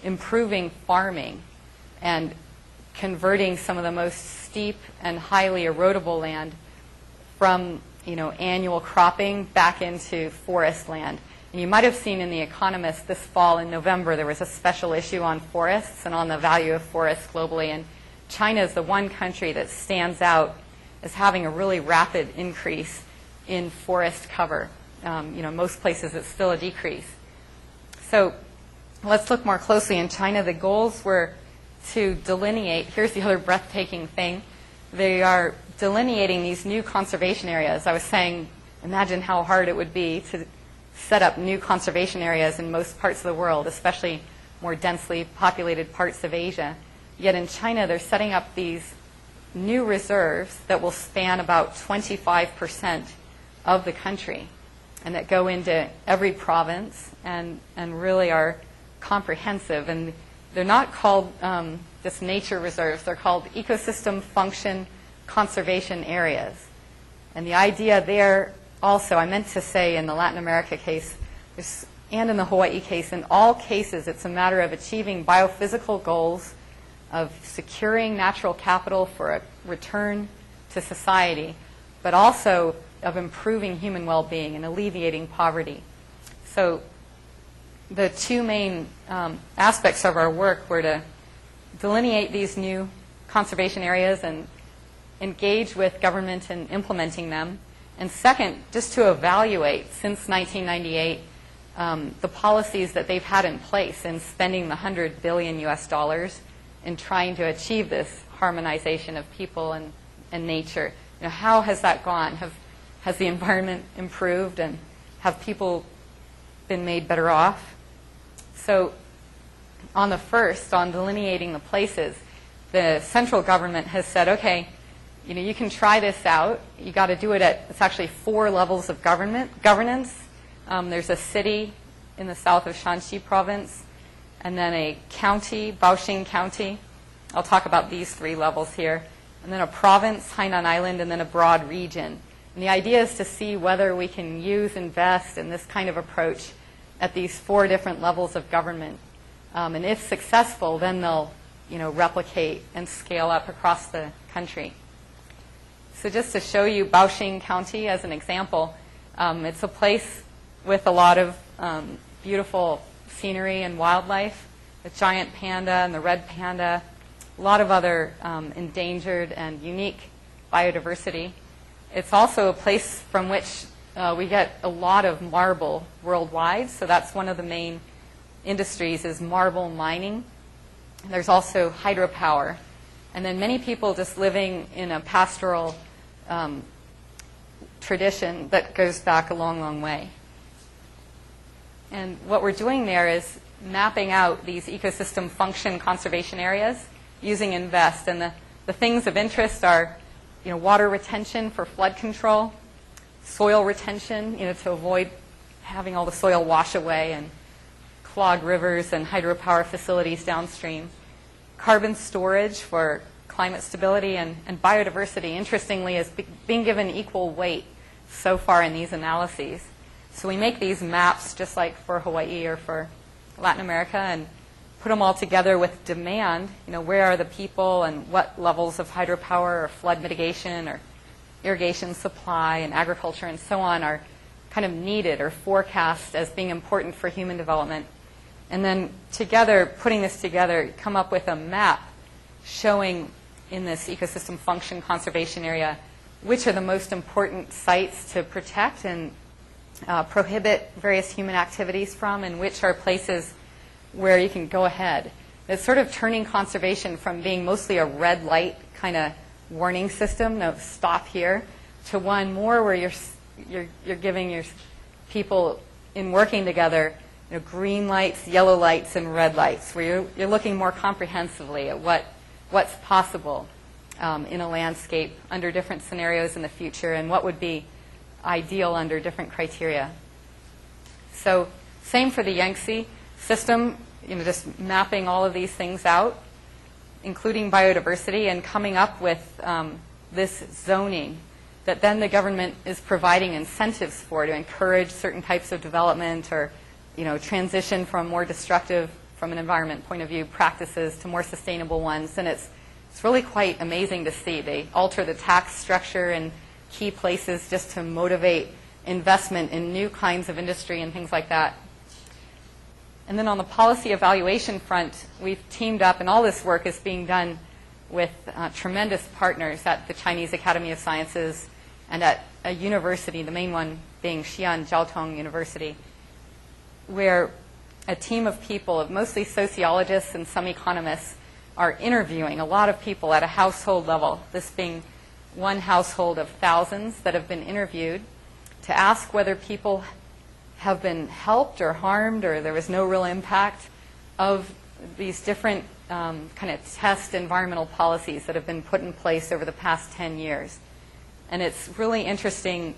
improving farming and converting some of the most steep and highly erodible land from annual cropping back into forest land. And you might have seen in The Economist this fall in November there was a special issue on forests and on the value of forests globally. And China is the one country that stands out as having a really rapid increase in forest cover. Most places it's still a decrease. So let's look more closely. In China, the goals were to delineate, here's the other breathtaking thing, they are delineating these new conservation areas. I was saying, imagine how hard it would be to set up new conservation areas in most parts of the world, especially more densely populated parts of Asia. Yet in China, they're setting up these new reserves that will span about 25% of the country and that go into every province and really are comprehensive. And they're not called just nature reserves. They're called ecosystem function conservation areas. And the idea there also, I meant to say in the Latin America case and in the Hawaii case, in all cases it's a matter of achieving biophysical goals, of securing natural capital for a return to society, but also of improving human well-being and alleviating poverty. So the two main aspects of our work were to delineate these new conservation areas and engage with government in implementing them. And second, just to evaluate, since 1998, the policies that they've had in place in spending the $100 billion US in trying to achieve this harmonization of people and nature. How has that gone? Has the environment improved, and have people been made better off? So on the first, on delineating the places, the central government has said, okay, you can try this out. You got to do it at, it's actually 4 levels of governance. There's a city in the south of Shanxi province, and then a county, Baoxing County. I'll talk about these 3 levels here. And then a province, Hainan Island, and then a broad region. And the idea is to see whether we can invest in this kind of approach at these 4 different levels of government. And if successful, then they'll replicate and scale up across the country. So just to show you Baoxing County as an example, it's a place with a lot of beautiful scenery and wildlife, the giant panda and the red panda, a lot of other endangered and unique biodiversity. It's also a place from which we get a lot of marble worldwide, so that's one of the main industries is marble mining. There's also hydropower. And then many people just living in a pastoral tradition that goes back a long, long way. And what we're doing there is mapping out these ecosystem function conservation areas using INVEST. And the things of interest are water retention for flood control, soil retention to avoid having all the soil wash away and clog rivers and hydropower facilities downstream, carbon storage for climate stability, and biodiversity, interestingly, is being given equal weight so far in these analyses. So we make these maps just like for Hawaii or for Latin America and put them all together with demand. Where are the people and what levels of hydropower or flood mitigation or irrigation supply and agriculture and so on are kind of needed or forecast as being important for human development. And then together, putting this together, come up with a map showing in this ecosystem function conservation area which are the most important sites to protect and prohibit various human activities from, and which are places where you can go ahead. It's sort of turning conservation from being mostly a red light kind of warning system, no, stop here, to one more where you're giving your people in working together green lights, yellow lights, and red lights, where you're looking more comprehensively at what's possible in a landscape under different scenarios in the future and what would be ideal under different criteria. So same for the Yangtze system, just mapping all of these things out, including biodiversity, and coming up with this zoning that then the government is providing incentives for to encourage certain types of development or transition from more destructive, from an environment point of view, practices to more sustainable ones. And it's really quite amazing to see. They alter the tax structure in key places just to motivate investment in new kinds of industry and things like that. And then on the policy evaluation front, we've teamed up, and all this work is being done with tremendous partners at the Chinese Academy of Sciences and at a university, the main one being Xi'an Jiaotong University, where a team of people, mostly sociologists and some economists, are interviewing a lot of people at a household level, this being one household of thousands that have been interviewed, to ask whether people have been helped or harmed or there was no real impact of these different kind of test environmental policies that have been put in place over the past 10 years. And it's really interesting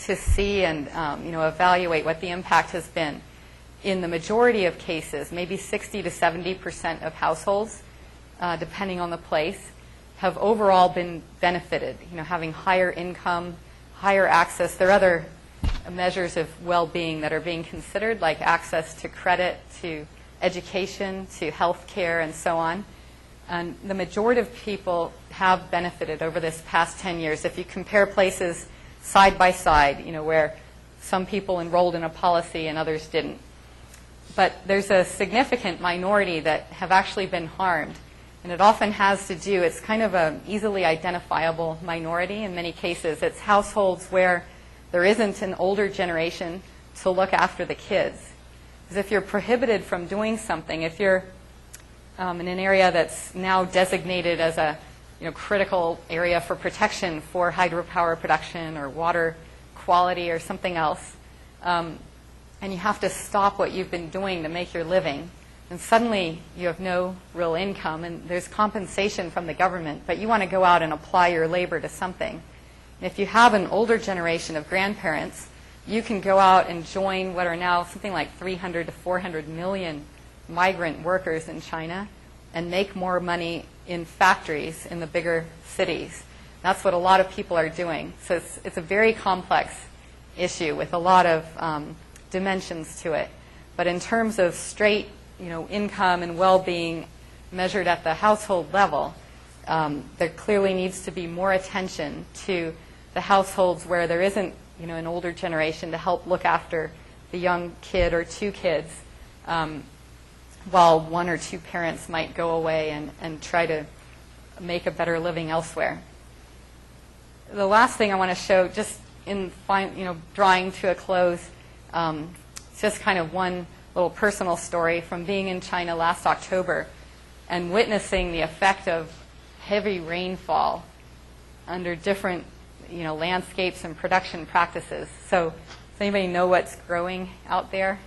to see and evaluate what the impact has been. In the majority of cases, maybe 60 to 70% of households, depending on the place, have overall been benefited, having higher income, higher access. There are other measures of well-being that are being considered, like access to credit, to education, to health care, and so on. And the majority of people have benefited over this past 10 years. If you compare places side by side, where some people enrolled in a policy and others didn't. But there's a significant minority that have actually been harmed. And it often has to do, it's kind of an easily identifiable minority in many cases. It's households where there isn't an older generation to look after the kids. Because if you're prohibited from doing something, if you're in an area that's now designated as a critical area for protection for hydropower production or water quality or something else, and you have to stop what you've been doing to make your living, and suddenly you have no real income, and there's compensation from the government, but you want to go out and apply your labor to something. And if you have an older generation of grandparents, you can go out and join what are now something like 300 to 400 million migrant workers in China and make more money in factories in the bigger cities. That's what a lot of people are doing. So it's a very complex issue with a lot of dimensions to it. But in terms of straight income and well-being measured at the household level, there clearly needs to be more attention to the households where there isn't an older generation to help look after the young kid or two kids, while one or two parents might go away and try to make a better living elsewhere. The last thing I want to show, just in drawing to a close, just kind of one little personal story from being in China last October and witnessing the effect of heavy rainfall under different landscapes and production practices. So does anybody know what's growing out there?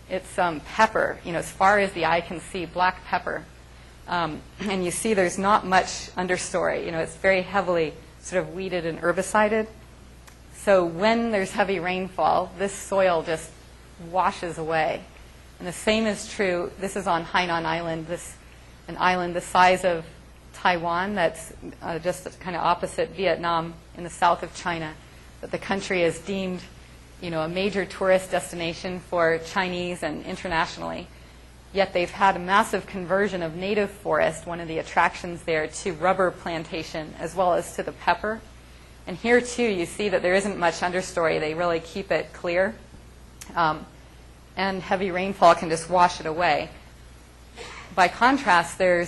It's pepper, as far as the eye can see, black pepper. And you see there's not much understory. It's very heavily sort of weeded and herbicided. So when there's heavy rainfall, this soil just washes away. And the same is true, this is on Hainan Island, an island the size of Taiwan that's just kind of opposite Vietnam in the south of China, that the country is deemed a major tourist destination for Chinese and internationally. Yet they've had a massive conversion of native forest, one of the attractions there, to rubber plantation as well as to the pepper. And here too you see that there isn't much understory. They really keep it clear. And heavy rainfall can just wash it away. By contrast, they're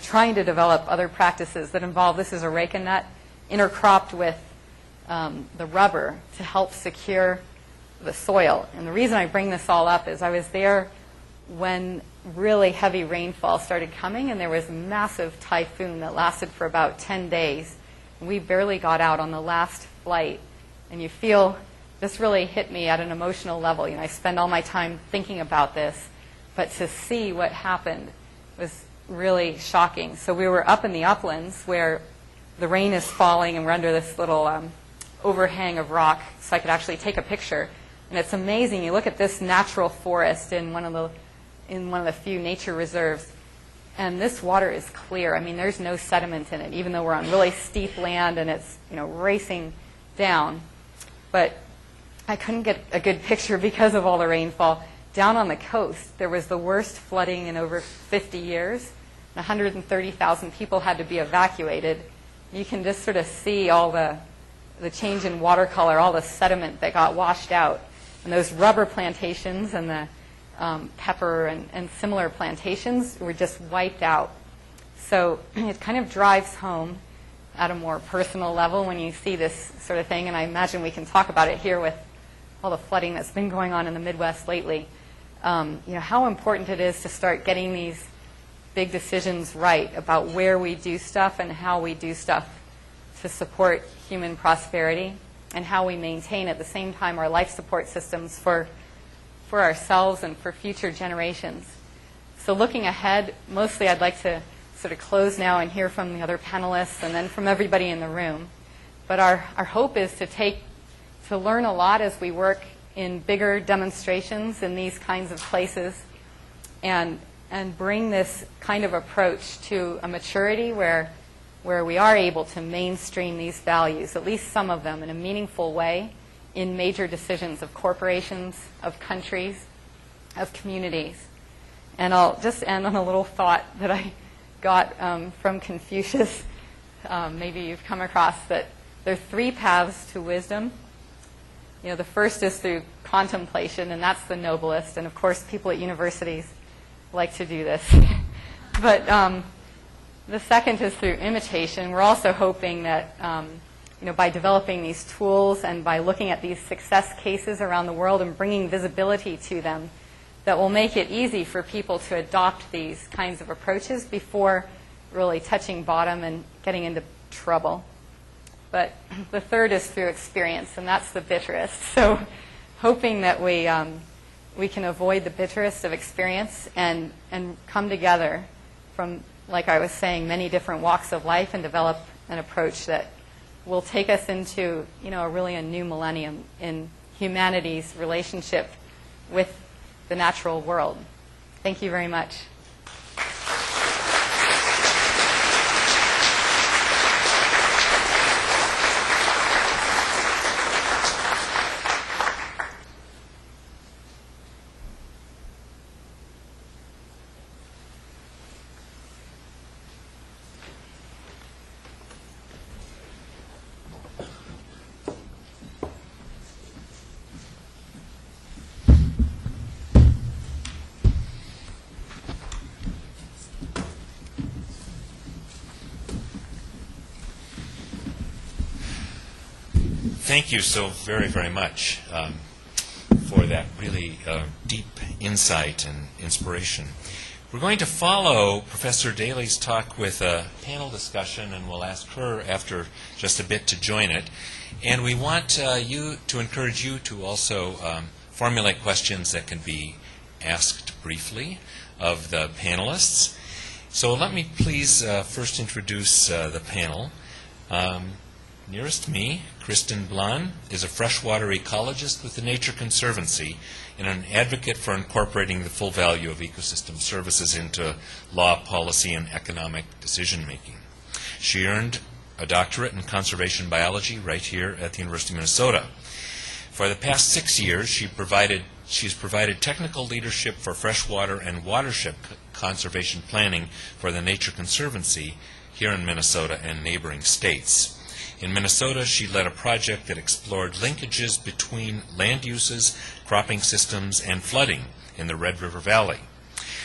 trying to develop other practices that involve, this is areca nut, intercropped with the rubber to help secure the soil. And the reason I bring this all up is I was there when really heavy rainfall started coming, and there was a massive typhoon that lasted for about 10 days. And we barely got out on the last flight. And you feel, this really hit me at an emotional level. I spend all my time thinking about this, but to see what happened was really shocking. So we were up in the uplands where the rain is falling, and we're under this little overhang of rock, so I could actually take a picture. And it's amazing. You look at this natural forest in one of the few nature reserves, and this water is clear. I mean, there's no sediment in it, even though we're on really steep land and it's racing down. But I couldn't get a good picture because of all the rainfall. Down on the coast, there was the worst flooding in over 50 years. 130,000 people had to be evacuated. You can just sort of see all the change in water color, all the sediment that got washed out. And those rubber plantations and the pepper and similar plantations were just wiped out. So it kind of drives home at a more personal level when you see this sort of thing. And I imagine we can talk about it here with all the flooding that's been going on in the Midwest lately. How important it is to start getting these big decisions right about where we do stuff and how we do stuff to support human prosperity, and how we maintain at the same time our life support systems for ourselves and for future generations. So looking ahead, mostly I'd like to sort of close now and hear from the other panelists and then from everybody in the room. But our hope is to learn a lot as we work in bigger demonstrations in these kinds of places and bring this kind of approach to a maturity where we are able to mainstream these values, at least some of them, in a meaningful way in major decisions of corporations, of countries, of communities. And I'll just end on a little thought that I got from Confucius. Maybe you've come across that there are 3 paths to wisdom. The first is through contemplation, and that's the noblest. And of course, people at universities like to do this. But the second is through imitation. We're also hoping that by developing these tools and by looking at these success cases around the world and bringing visibility to them, that will make it easy for people to adopt these kinds of approaches before really touching bottom and getting into trouble. But the third is through experience, and that's the bitterest. So hoping that we can avoid the bitterest of experience and come together from, like I was saying, many different walks of life and develop an approach that will take us into really a new millennium in humanity's relationship with the natural world. Thank you very much. Thank you so very, very much for that really deep insight and inspiration. We're going to follow Professor Daly's talk with a panel discussion, and we'll ask her after just a bit to join it. And we want to encourage you to also formulate questions that can be asked briefly of the panelists. So let me please first introduce the panel. Nearest me, Kristen Blahn is a freshwater ecologist with the Nature Conservancy and an advocate for incorporating the full value of ecosystem services into law, policy, and economic decision-making. She earned a doctorate in conservation biology right here at the University of Minnesota. For the past 6 years, she's provided technical leadership for freshwater and watershed conservation planning for the Nature Conservancy here in Minnesota and neighboring states. In Minnesota, she led a project that explored linkages between land uses, cropping systems, and flooding in the Red River Valley.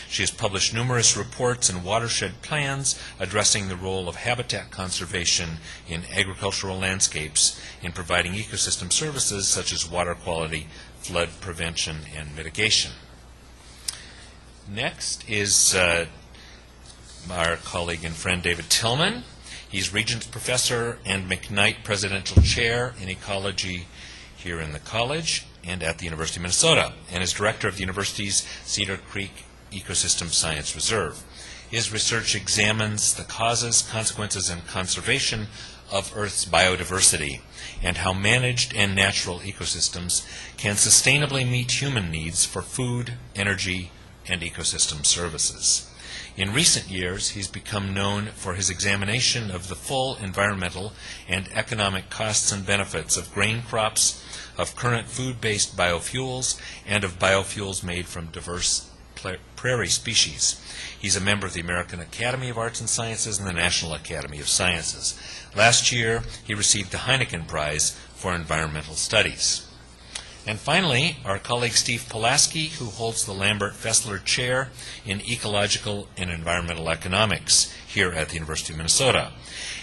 She has published numerous reports and watershed plans addressing the role of habitat conservation in agricultural landscapes in providing ecosystem services such as water quality, flood prevention, and mitigation. Next is our colleague and friend David Tillman. He's Regents Professor and McKnight Presidential Chair in Ecology here in the college and at the University of Minnesota, and is Director of the university's Cedar Creek Ecosystem Science Reserve. His research examines the causes, consequences, and conservation of Earth's biodiversity and how managed and natural ecosystems can sustainably meet human needs for food, energy, and ecosystem services. In recent years, he's become known for his examination of the full environmental and economic costs and benefits of grain crops, of current food-based biofuels, and of biofuels made from diverse prairie species. He's a member of the American Academy of Arts and Sciences and the National Academy of Sciences. Last year, he received the Heineken Prize for Environmental Studies. And finally, our colleague Steve Pulaski, who holds the Lambert Fessler Chair in Ecological and Environmental Economics here at the University of Minnesota.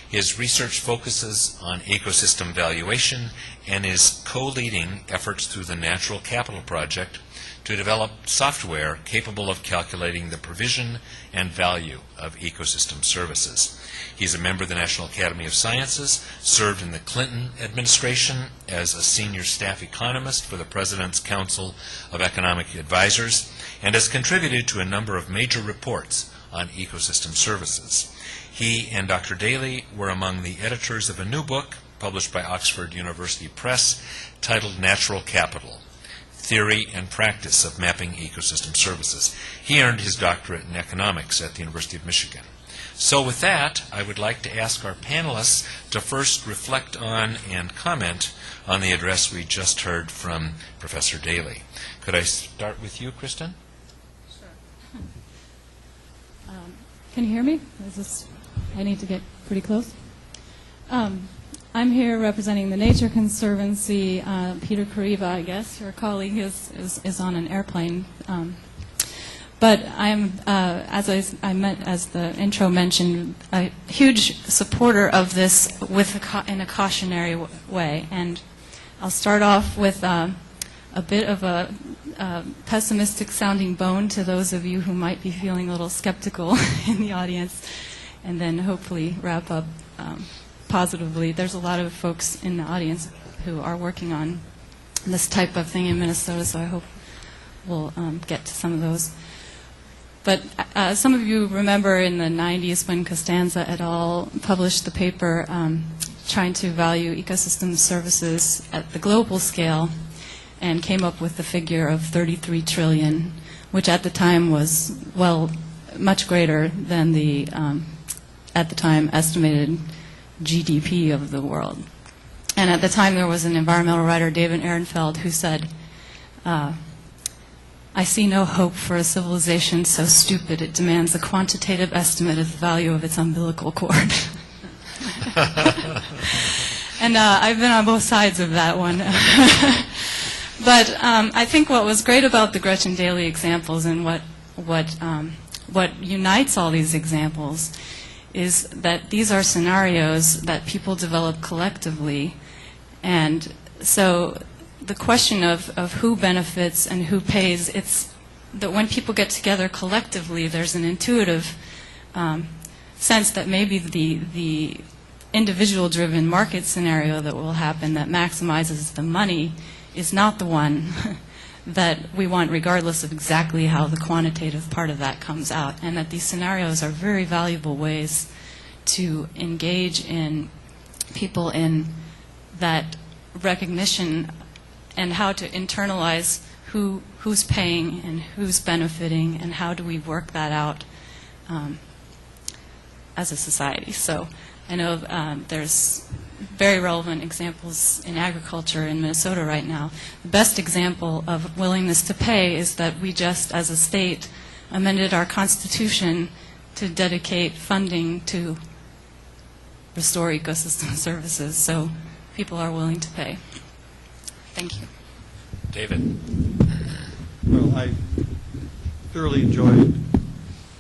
His research focuses on ecosystem valuation and is co-leading efforts through the Natural Capital Project to develop software capable of calculating the provision and value of ecosystem services. He's a member of the National Academy of Sciences, served in the Clinton administration as a senior staff economist for the President's Council of Economic Advisors, and has contributed to a number of major reports on ecosystem services. He and Dr. Daly were among the editors of a new book published by Oxford University Press titled Natural Capital: Theory and Practice of Mapping Ecosystem Services. He earned his doctorate in economics at the University of Michigan. So with that, I would like to ask our panelists to first reflect on and comment on the address we just heard from Professor Daly. Could I start with you, Kristen? Sure. Can you hear me? I need to get pretty close. I'm here representing the Nature Conservancy. Peter Kariva, I guess, your colleague, is on an airplane. But I'm, as the intro mentioned, a huge supporter of this in a cautionary way. And I'll start off with a bit of a pessimistic-sounding bone to those of you who might be feeling a little skeptical in the audience, and then hopefully wrap up positively. There's a lot of folks in the audience who are working on this type of thing in Minnesota, so I hope we'll get to some of those. But some of you remember in the 90s when Costanza et al. Published the paper trying to value ecosystem services at the global scale and came up with the figure of 33 trillion, which at the time was, well, much greater than the, at the time, estimated GDP of the world. And at the time there was an environmental writer, David Ehrenfeld, who said, I see no hope for a civilization so stupid it demands a quantitative estimate of the value of its umbilical cord. And I've been on both sides of that one. But I think what was great about the Gretchen Daly examples and what unites all these examples is that these are scenarios that people develop collectively. And so the question of who benefits and who pays, it's that when people get together collectively, there's an intuitive sense that maybe the individual-driven market scenario that will happen that maximizes the money is not the one that we want, regardless of exactly how the quantitative part of that comes out, and that these scenarios are very valuable ways to engage in people in that recognition and how to internalize who's paying and who's benefiting and how do we work that out as a society. So I know there's very relevant examples in agriculture in Minnesota right now. The best example of willingness to pay is that we just, as a state, amended our Constitution to dedicate funding to restore ecosystem services. So people are willing to pay. Thank you. David. Well, I thoroughly enjoyed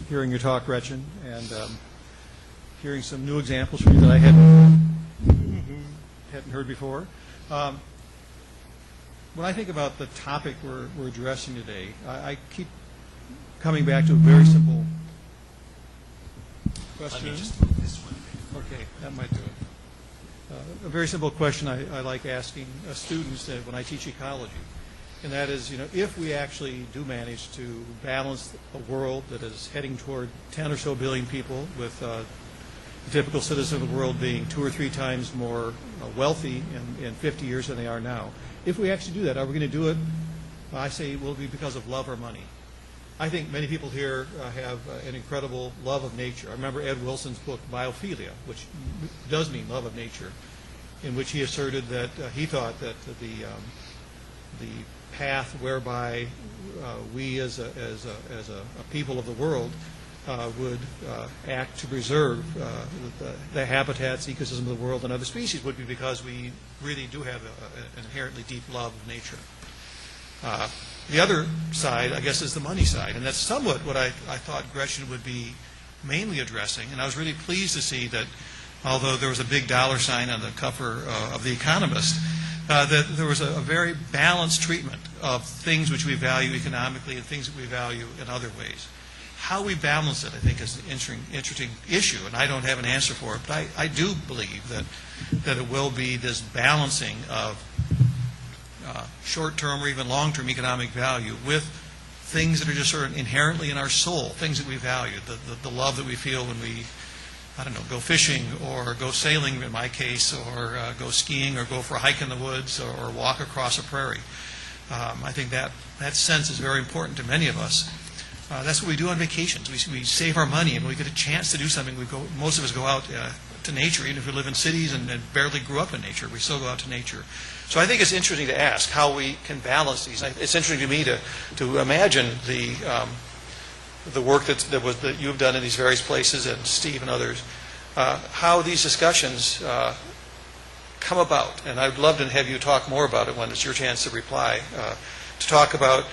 hearing your talk, Gretchen, and hearing some new examples from you that I hadn't heard before. When I think about the topic we're addressing today, I keep coming back to a very simple question. Let me just move this one. Okay, that might do it. A very simple question I like asking students when I teach ecology, and that is, if we actually do manage to balance a world that is heading toward 10 or so billion people, with the typical citizen of the world being 2 or 3 times more wealthy in 50 years than they are now, if we actually do that, are we going to do it? I say, will it be because of love or money? I think many people here have an incredible love of nature. I remember Ed Wilson's book, Biophilia, which does mean love of nature, in which he asserted that he thought that the path whereby we as a people of the world would act to preserve the habitats, ecosystem of the world, and other species would be because we really do have an inherently deep love of nature. The other side, I guess, is the money side, and that's somewhat what I thought Gretchen would be mainly addressing. And I was really pleased to see that, although there was a big dollar sign on the cover of The Economist, that there was a very balanced treatment of things which we value economically and things that we value in other ways. How we balance it, I think, is an interesting issue, and I don't have an answer for it, but I do believe that it will be this balancing of short-term or even long-term economic value with things that are just sort of inherently in our soul, things that we value, the love that we feel when we, I don't know, go fishing or go sailing in my case, or go skiing or go for a hike in the woods or walk across a prairie. I think that sense is very important to many of us. That's what we do on vacations. We save our money, and when we get a chance to do something, most of us go out to nature, even if we live in cities and barely grew up in nature. We still go out to nature. So I think it's interesting to ask how we can balance these. It's interesting to me to imagine the work that you've done in these various places, and Steve and others, how these discussions come about. And I'd love to have you talk more about it when it's your chance to reply, to talk about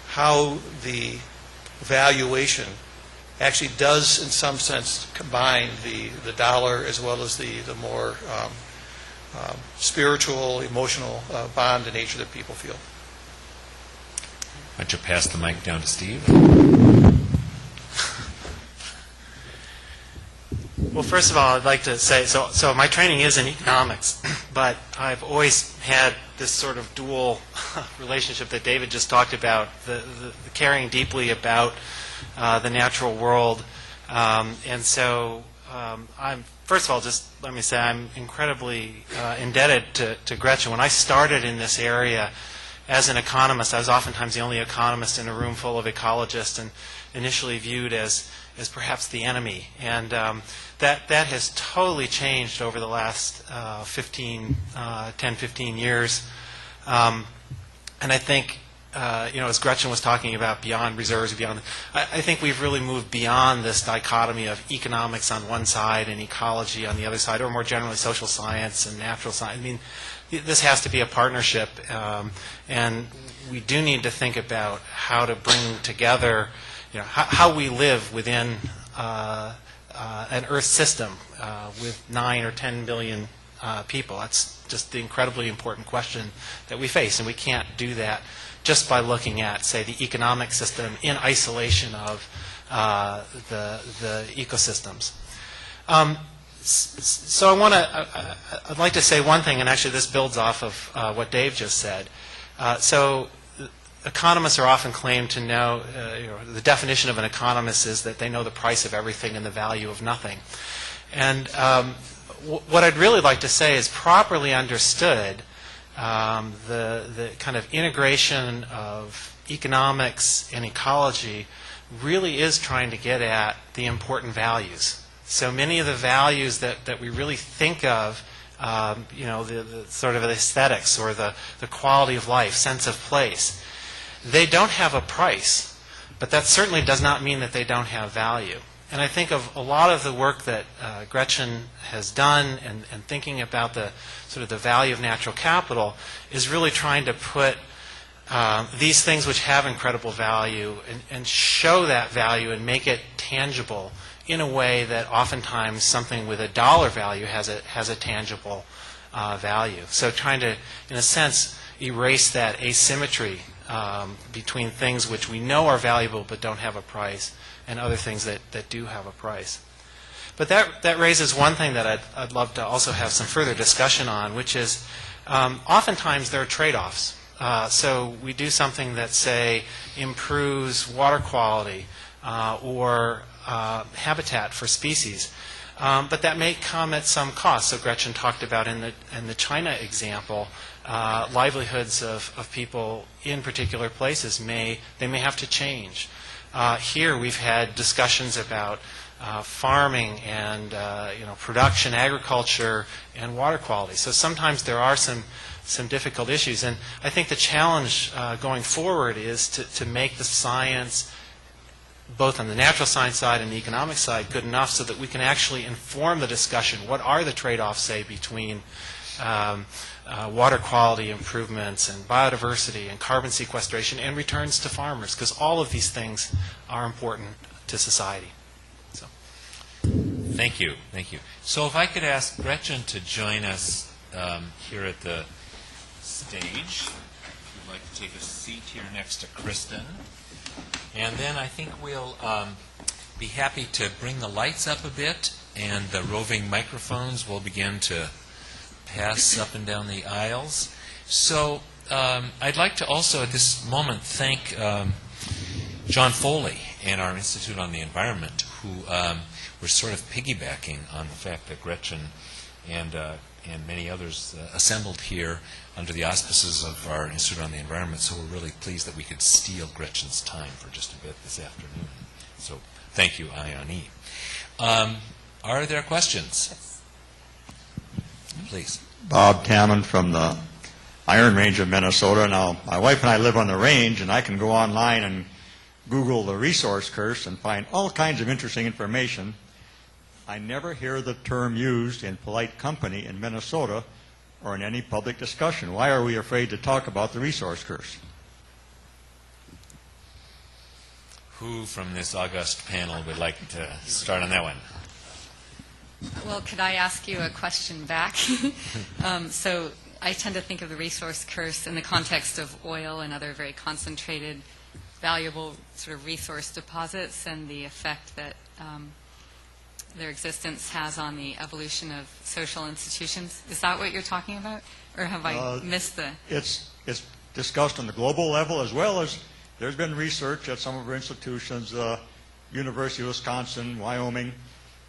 how the valuation actually does, in some sense, combine the dollar as well as the more spiritual, emotional bond in nature that people feel. Why don't you pass the mic down to Steve? Well, first of all, I'd like to say, so my training is in economics, but I've always had this sort of dual relationship that David just talked about, the caring deeply about the natural world. And so I'm, first of all, just let me say I'm incredibly indebted to Gretchen. When I started in this area as an economist, I was oftentimes the only economist in a room full of ecologists, and initially viewed as perhaps the enemy. And that has totally changed over the last 10, 15 years. And I think, as Gretchen was talking about beyond reserves, I think we've really moved beyond this dichotomy of economics on one side and ecology on the other side, or more generally social science and natural science. I mean, this has to be a partnership, and we do need to think about how to bring together, how we live within an Earth system with 9 or 10 billion people. That's just the incredibly important question that we face, and we can't do that just by looking at, say, the economic system in isolation of the ecosystems. So I'd like to say one thing, and actually this builds off of what Dave just said. So economists are often claimed to know, the definition of an economist is that they know the price of everything and the value of nothing. And what I'd really like to say is, properly understood, the kind of integration of economics and ecology really is trying to get at the important values. So many of the values that we really think of, the sort of aesthetics or the quality of life, sense of place, they don't have a price, but that certainly does not mean that they don't have value. And I think of a lot of the work that Gretchen has done and thinking about the sort of the value of natural capital is really trying to put these things which have incredible value and show that value and make it tangible in a way that oftentimes something with a dollar value has a tangible value. So trying to, in a sense, erase that asymmetry between things which we know are valuable but don't have a price, and other things that do have a price. But that raises one thing that I'd love to also have some further discussion on, which is oftentimes there are trade-offs. So we do something that, say, improves water quality or habitat for species, but that may come at some cost. So Gretchen talked about in the China example, livelihoods of people in particular places may have to change. Here we've had discussions about farming and production, agriculture, and water quality. So sometimes there are some difficult issues, and I think the challenge going forward is to make the science, both on the natural science side and the economic side, good enough so that we can actually inform the discussion. What are the trade-offs, say, between water quality improvements and biodiversity and carbon sequestration and returns to farmers? Because all of these things are important to society. So. Thank you. So if I could ask Gretchen to join us here at the stage. would like to take a seat here next to Kristen. And then I think we'll be happy to bring the lights up a bit, and the roving microphones will begin to pass up and down the aisles. So I'd like to also at this moment thank John Foley and our Institute on the Environment, who were sort of piggybacking on the fact that Gretchen and many others assembled here under the auspices of our Institute on the Environment. So we're really pleased that we could steal Gretchen's time for just a bit this afternoon. So thank you, IONE. Are there questions? Please. Bob Tammon from the Iron Range of Minnesota. Now, my wife and I live on the range, and I can go online and Google the resource curse and find all kinds of interesting information. I never hear the term used in polite company in Minnesota or in any public discussion. Why are we afraid to talk about the resource curse? Who from this august panel would like to start on that one? Well, could I ask you a question back? So I tend to think of the resource curse in the context of oil and other very concentrated, valuable sort of resource deposits and the effect that their existence has on the evolution of social institutions. Is that what you're talking about? Or have I missed the... It's discussed on the global level, as well as there's been research at some of our institutions, University of Wisconsin, Wyoming,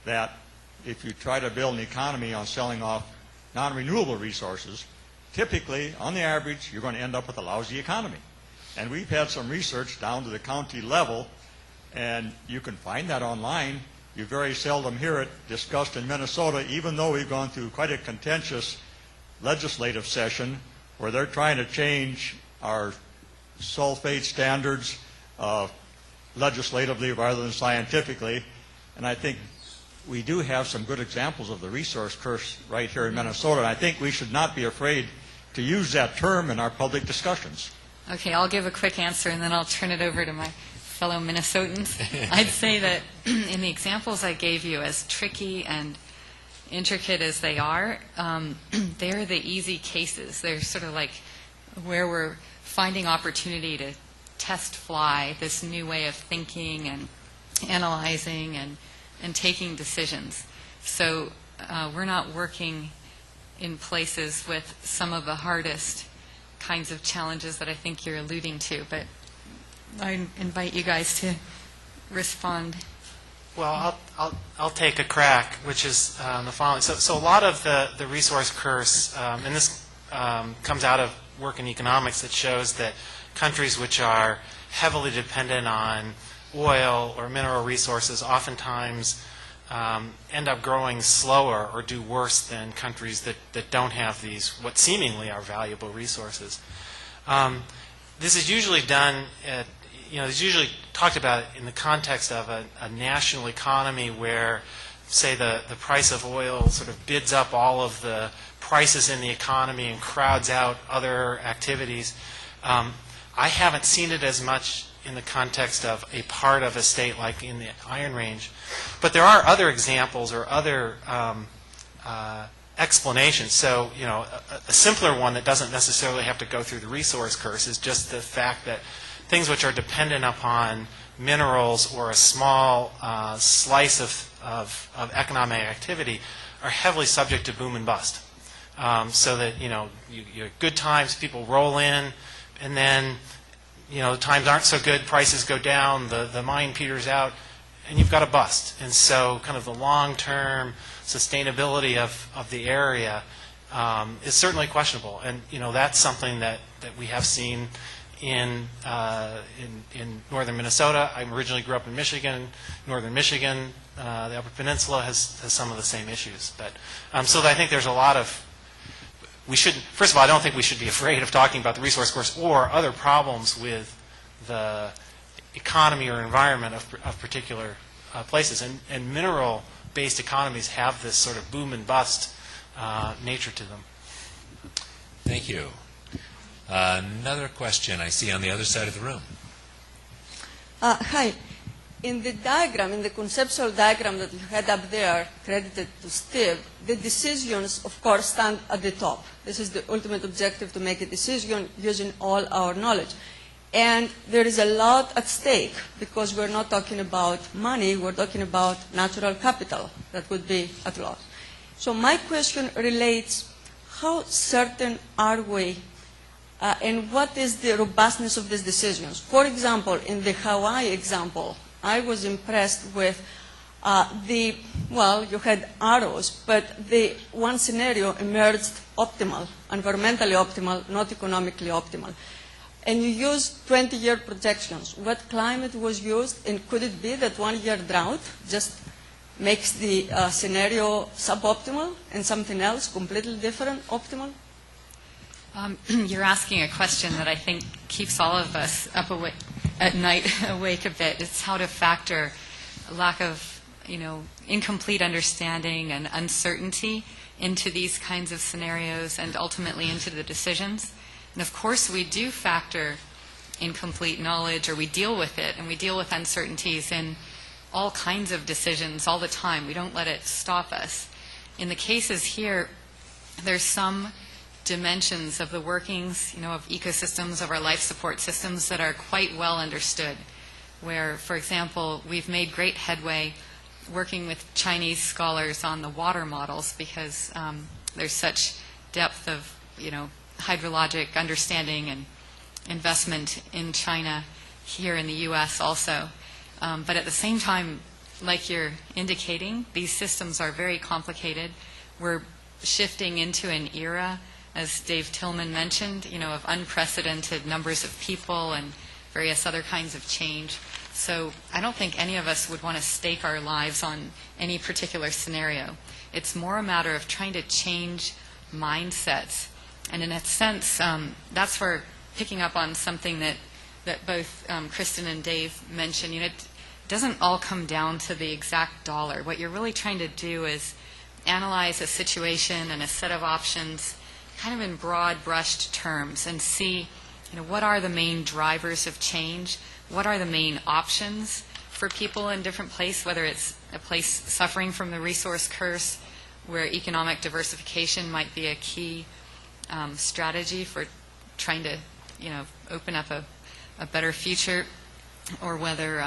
that if you try to build an economy on selling off non-renewable resources, typically, on the average, you're going to end up with a lousy economy. And we've had some research down to the county level, and you can find that online. You very seldom hear it discussed in Minnesota, even though we've gone through quite a contentious legislative session where they're trying to change our sulfate standards legislatively rather than scientifically. And I think we do have some good examples of the resource curse right here in Minnesota. And I think we should not be afraid to use that term in our public discussions. Okay, I'll give a quick answer and then I'll turn it over to my fellow Minnesotans. I'd say that in the examples I gave you, as tricky and intricate as they are, they're the easy cases. They're sort of like where we're finding opportunity to test fly this new way of thinking and analyzing and taking decisions. So we're not working in places with some of the hardest kinds of challenges that I think you're alluding to, but I invite you guys to respond. Well, I'll take a crack, which is the following. So a lot of the resource curse, and this comes out of work in economics that shows that countries which are heavily dependent on oil or mineral resources oftentimes end up growing slower or do worse than countries that don't have these, what seemingly are valuable resources. This is usually done at, it's usually talked about in the context of a national economy where, say, the price of oil sort of bids up all of the prices in the economy and crowds out other activities. I haven't seen it as much in the context of a part of a state like in the Iron Range. But there are other examples or other explanations. So, a simpler one that doesn't necessarily have to go through the resource curse is just the fact that things which are dependent upon minerals or a small slice of economic activity are heavily subject to boom and bust. So that, you good times, people roll in, and then, times aren't so good, prices go down, the mine peters out, and you've got a bust. And so kind of the long-term sustainability of the area is certainly questionable. And, that's something that we have seen in northern Minnesota. I originally grew up in Michigan. Northern Michigan, the Upper Peninsula has some of the same issues. But so I think there's a lot of, first of all, I don't think we should be afraid of talking about the resource course or other problems with the economy or environment of particular places. And mineral-based economies have this sort of boom and bust nature to them. Thank you. Another question I see on the other side of the room. Hi. in the diagram, in the conceptual diagram that you had up there, credited to Steve, the decisions, of course, stand at the top. This is the ultimate objective, to make a decision using all our knowledge. And there is a lot at stake, because we're not talking about money, we're talking about natural capital that would be at loss. So my question relates, how certain are we and what is the robustness of these decisions? For example, in the Hawaii example, I was impressed with you had arrows, but the one scenario emerged optimal, environmentally optimal, not economically optimal. And you used 20-year projections. What climate was used, and could it be that 1-year drought just makes the scenario suboptimal and something else completely different optimal? You're asking a question that I think keeps all of us up at night awake a bit. It's how to factor a lack of, incomplete understanding and uncertainty into these kinds of scenarios and ultimately into the decisions. And of course we do factor incomplete knowledge, or we deal with it, and we deal with uncertainties in all kinds of decisions all the time. We don't let it stop us. In the cases here, there's some dimensions of the workings, of ecosystems, of our life support systems that are quite well understood, where, for example, we've made great headway working with Chinese scholars on the water models, because there's such depth of, hydrologic understanding and investment in China, here in the U.S. also. But at the same time, like you're indicating, these systems are very complicated. We're shifting into an era, as Dave Tillman mentioned, of unprecedented numbers of people and various other kinds of change. So I don't think any of us would want to stake our lives on any particular scenario. It's more a matter of trying to change mindsets. And in a sense, that's where, picking up on something that both Kristen and Dave mentioned, it doesn't all come down to the exact dollar. What you're really trying to do is analyze a situation and a set of options kind of in broad brushed terms, and see, what are the main drivers of change? What are the main options for people in different places, whether it's a place suffering from the resource curse, where economic diversification might be a key strategy for trying to, open up a better future, or whether,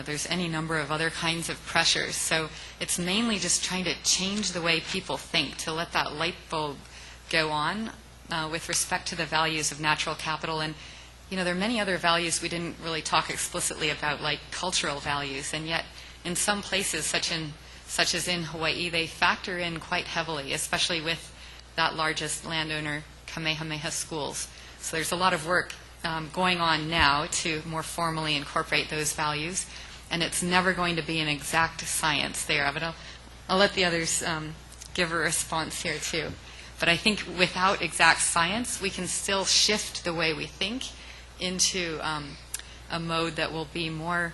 there's any number of other kinds of pressures. So it's mainly just trying to change the way people think, to let that light bulb go on with respect to the values of natural capital. And, there are many other values we didn't really talk explicitly about, like cultural values, and yet in some places, such as in Hawaii, they factor in quite heavily, especially with that largest landowner, Kamehameha Schools. So there's a lot of work going on now to more formally incorporate those values, and it's never going to be an exact science there. But I'll let the others give a response here too. But I think without exact science, we can still shift the way we think into a mode that will be more,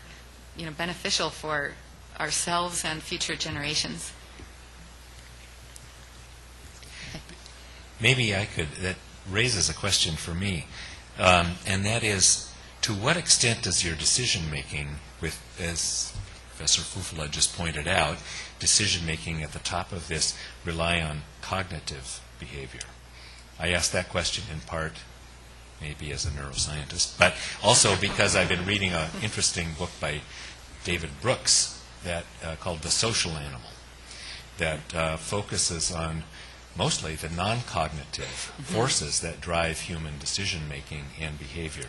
beneficial for ourselves and future generations. Maybe that raises a question for me, and that is, to what extent does your decision-making, as Professor Fufula just pointed out, decision-making at the top of this rely on cognitive behavior? I ask that question in part maybe as a neuroscientist, but also because I've been reading an interesting book by David Brooks called The Social Animal, that focuses on mostly the non-cognitive forces that drive human decision-making and behavior.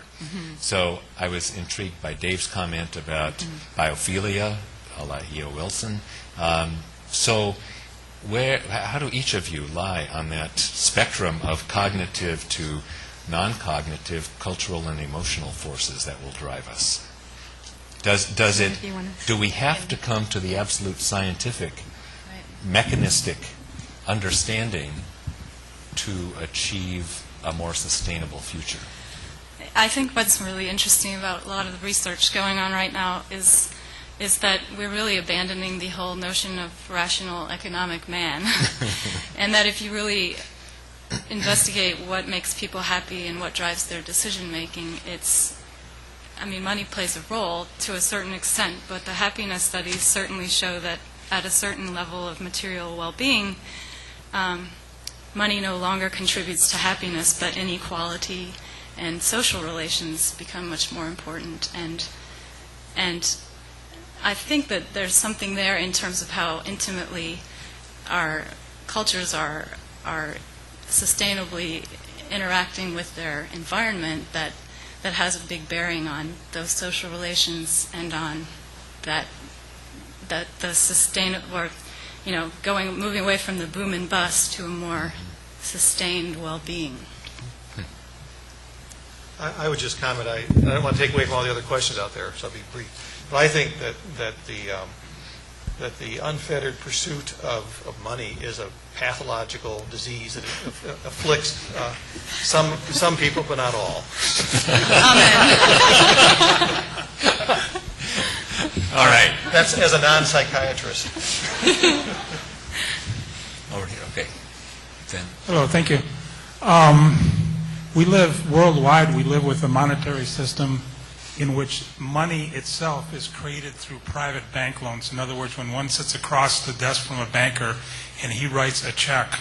So I was intrigued by Dave's comment about biophilia, a la E.O. Wilson. So how do each of you lie on that spectrum of cognitive to non-cognitive cultural and emotional forces that will drive us? Do we have to come to the absolute scientific, mechanistic understanding to achieve a more sustainable future? I think what's really interesting about a lot of the research going on right now is that we're really abandoning the whole notion of rational economic man. And that if you really investigate what makes people happy and what drives their decision making, it's I mean, money plays a role to a certain extent, but the happiness studies certainly show that at a certain level of material well-being, money no longer contributes to happiness, but inequality and social relations become much more important. And I think that there's something there in terms of how intimately our cultures are sustainably interacting with their environment that has a big bearing on those social relations and on that the sustainable, or moving away from the boom and bust to a more sustained well-being. I would just comment. I don't want to take away from all the other questions out there, so I'll be brief. But I think that the unfettered pursuit of money is a pathological disease that afflicts some people, but not all. All right. That's as a non-psychiatrist. Over here. Okay. Then. Hello. Thank you. We live worldwide. We live with a monetary system in which money itself is created through private bank loans. In other words, when one sits across the desk from a banker and he writes a check,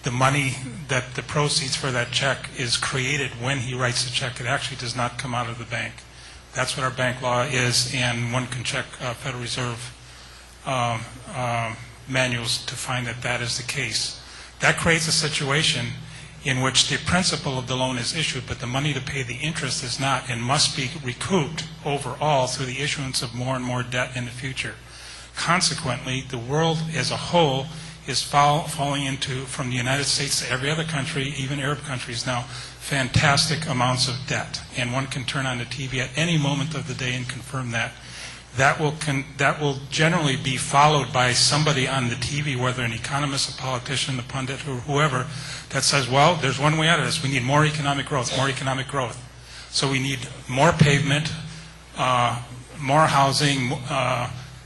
the money that the proceeds for that check is created when he writes the check. It actually does not come out of the bank. That's what our bank law is, and one can check Federal Reserve manuals to find that that is the case. That creates a situation in which the principal of the loan is issued, but the money to pay the interest is not, and must be recouped overall through the issuance of more and more debt in the future. Consequently, the world as a whole is falling into, from the United States to every other country, even Arab countries now, fantastic amounts of debt. And one can turn on the TV at any moment of the day and confirm that. That will generally be followed by somebody on the TV, whether an economist, a politician, a pundit, or whoever, that says, well, there's one way out of this. We need more economic growth, more economic growth. So we need more pavement, more housing,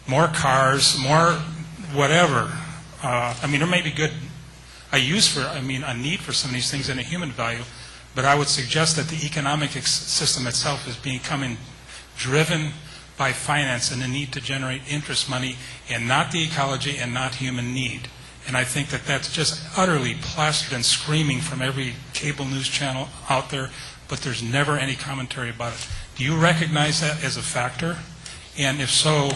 more cars, more whatever. There may be a need for some of these things and a human value, but I would suggest that the economic system itself is becoming driven by finance and the need to generate interest money, and not the ecology and not human need. And I think that that's just utterly plastered and screaming from every cable news channel out there, but there's never any commentary about it. Do you recognize that as a factor? And if so,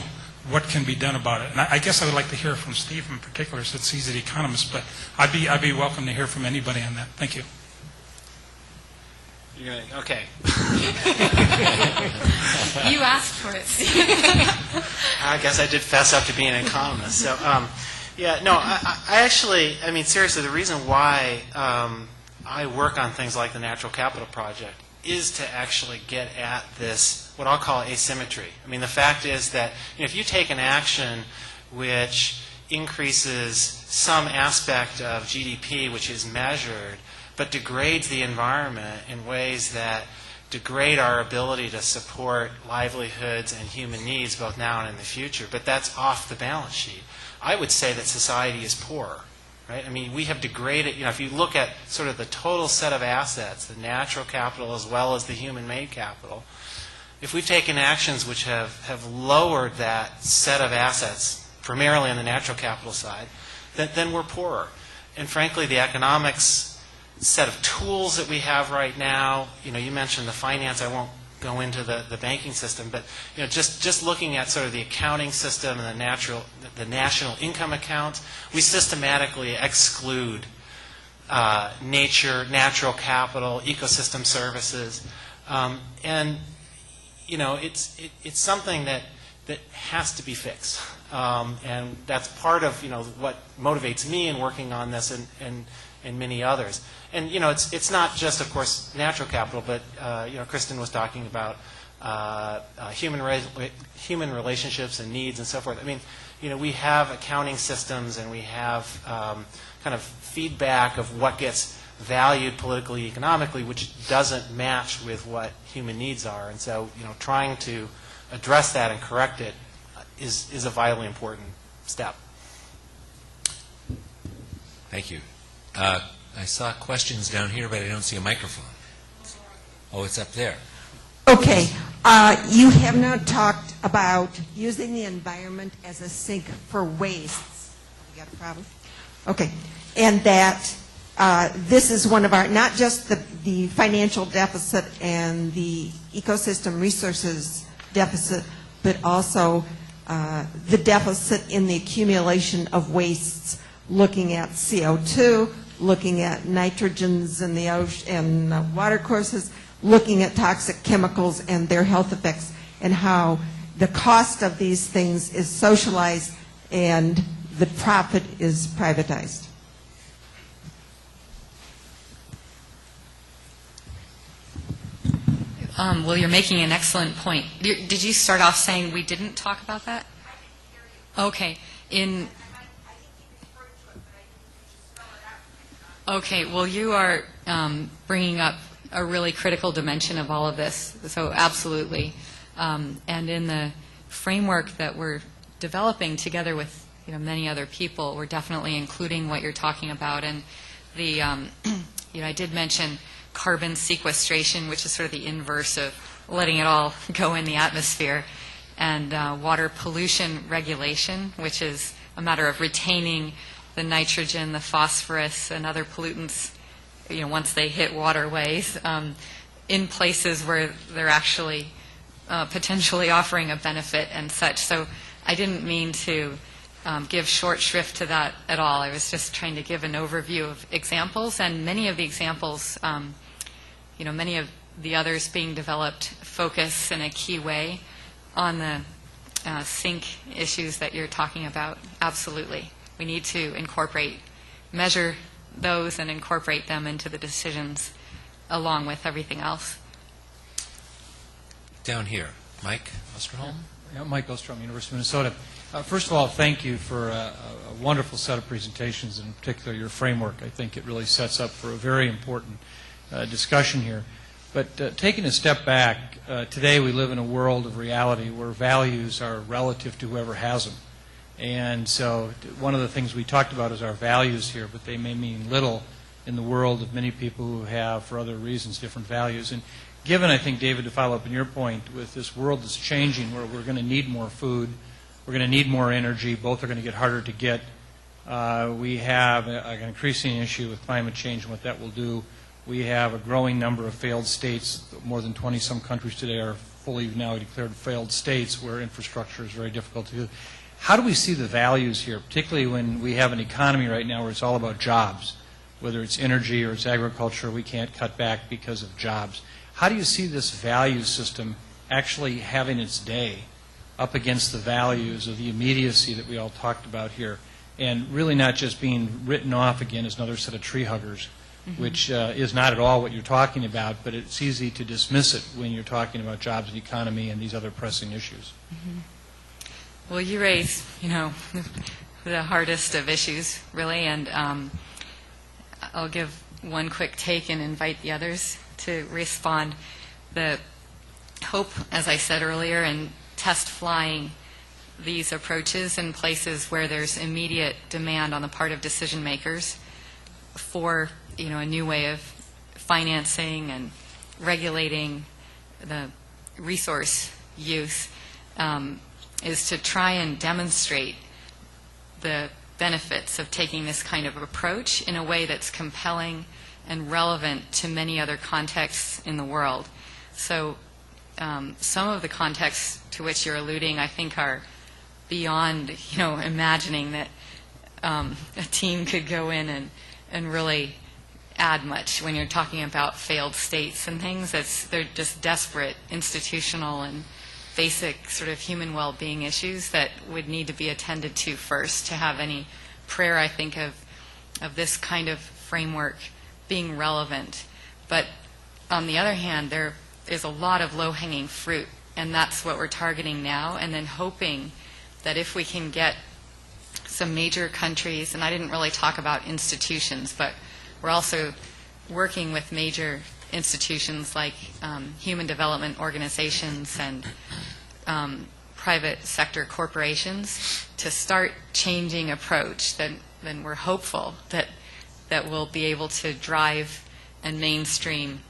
what can be done about it? And I guess I would like to hear from Steve in particular, since he's the economist, but I'd be welcome to hear from anybody on that. Thank you. Okay. You asked for it, Steve. I guess I did fess up to being an economist. So, seriously, the reason why I work on things like the Natural Capital Project is to actually get at this, what I'll call asymmetry. I mean, the fact is that if you take an action which increases some aspect of GDP which is measured, but degrades the environment in ways that degrade our ability to support livelihoods and human needs both now and in the future, but that's off the balance sheet, I would say that society is poorer. Right? I mean, we have degraded, if you look at sort of the total set of assets, the natural capital as well as the human-made capital, if we've taken actions which have lowered that set of assets, primarily on the natural capital side, then we're poorer. And frankly, the economics set of tools that we have right now, you mentioned the finance, I won't go into the banking system, but just looking at sort of the accounting system and the national income account, we systematically exclude nature, natural capital, ecosystem services, and it's something that has to be fixed, and that's part of what motivates me in working on this and many others. And it's not just, of course, natural capital, but Kristen was talking about human relationships and needs and so forth. I mean, we have accounting systems and we have kind of feedback of what gets valued politically, economically, which doesn't match with what human needs are. And so, trying to address that and correct it is a vitally important step. Thank you. I saw questions down here, but I don't see a microphone. Oh, it's up there. Okay. You have not talked about using the environment as a sink for wastes. You got a problem? Okay. And that this is one of our, not just the financial deficit and the ecosystem resources deficit, but also the deficit in the accumulation of wastes, looking at CO2, looking at nitrogens in the ocean and water courses, looking at toxic chemicals and their health effects, and how the cost of these things is socialized and the profit is privatized. Well, you're making an excellent point. Did you start off saying we didn't talk about that? Okay. Okay, well, you are bringing up a really critical dimension of all of this, so absolutely. And in the framework that we're developing together with many other people, we're definitely including what you're talking about. And the I did mention carbon sequestration, which is sort of the inverse of letting it all go in the atmosphere, and water pollution regulation, which is a matter of retaining the nitrogen, the phosphorus, and other pollutants, once they hit waterways, in places where they're actually potentially offering a benefit and such. So I didn't mean to give short shrift to that at all. I was just trying to give an overview of examples, and many of the examples, many of the others being developed focus in a key way on the sink issues that you're talking about. Absolutely. We need to measure those and incorporate them into the decisions along with everything else. Down here, Mike Osterholm. Yeah, Mike Osterholm, University of Minnesota. First of all, thank you for a wonderful set of presentations, and in particular your framework. I think it really sets up for a very important discussion here. But taking a step back, today we live in a world of reality where values are relative to whoever has them. And so one of the things we talked about is our values here, but they may mean little in the world of many people who have, for other reasons, different values. And given, I think, David, to follow up on your point, with this world that's changing where we're going to need more food, we're going to need more energy, both are going to get harder to get. We have an increasing issue with climate change and what that will do. We have a growing number of failed states. More than 20-some countries today are fully now declared failed states where infrastructure is very difficult to do. How do we see the values here, particularly when we have an economy right now where it's all about jobs, whether it's energy or it's agriculture, we can't cut back because of jobs. How do you see this value system actually having its day up against the values of the immediacy that we all talked about here, and really not just being written off again as another set of tree huggers, which is not at all what you're talking about, but it's easy to dismiss it when you're talking about jobs and economy and these other pressing issues. Well, you raise, the hardest of issues, really, and I'll give one quick take and invite the others to respond. The hope, as I said earlier, in test flying these approaches in places where there's immediate demand on the part of decision makers for, a new way of financing and regulating the resource use, is to try and demonstrate the benefits of taking this kind of approach in a way that's compelling and relevant to many other contexts in the world. So some of the contexts to which you're alluding, I think, are beyond, imagining that a team could go in and really add much when you're talking about failed states and things. They're just desperate institutional and basic sort of human well-being issues that would need to be attended to first to have any prayer, I think, of this kind of framework being relevant. But on the other hand, there is a lot of low-hanging fruit, and that's what we're targeting now, and then hoping that if we can get some major countries, and I didn't really talk about institutions, but we're also working with major institutions like human development organizations and private sector corporations to start changing approach, then we're hopeful that we'll be able to drive and mainstream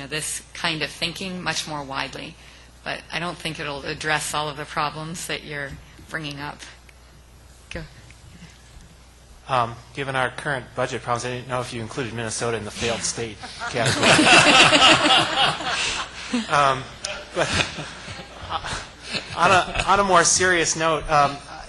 this kind of thinking much more widely. but I don't think it'll address all of the problems that you're bringing up. Go. Given our current budget problems, I didn't know if you included Minnesota in the failed state category. But on a more serious note,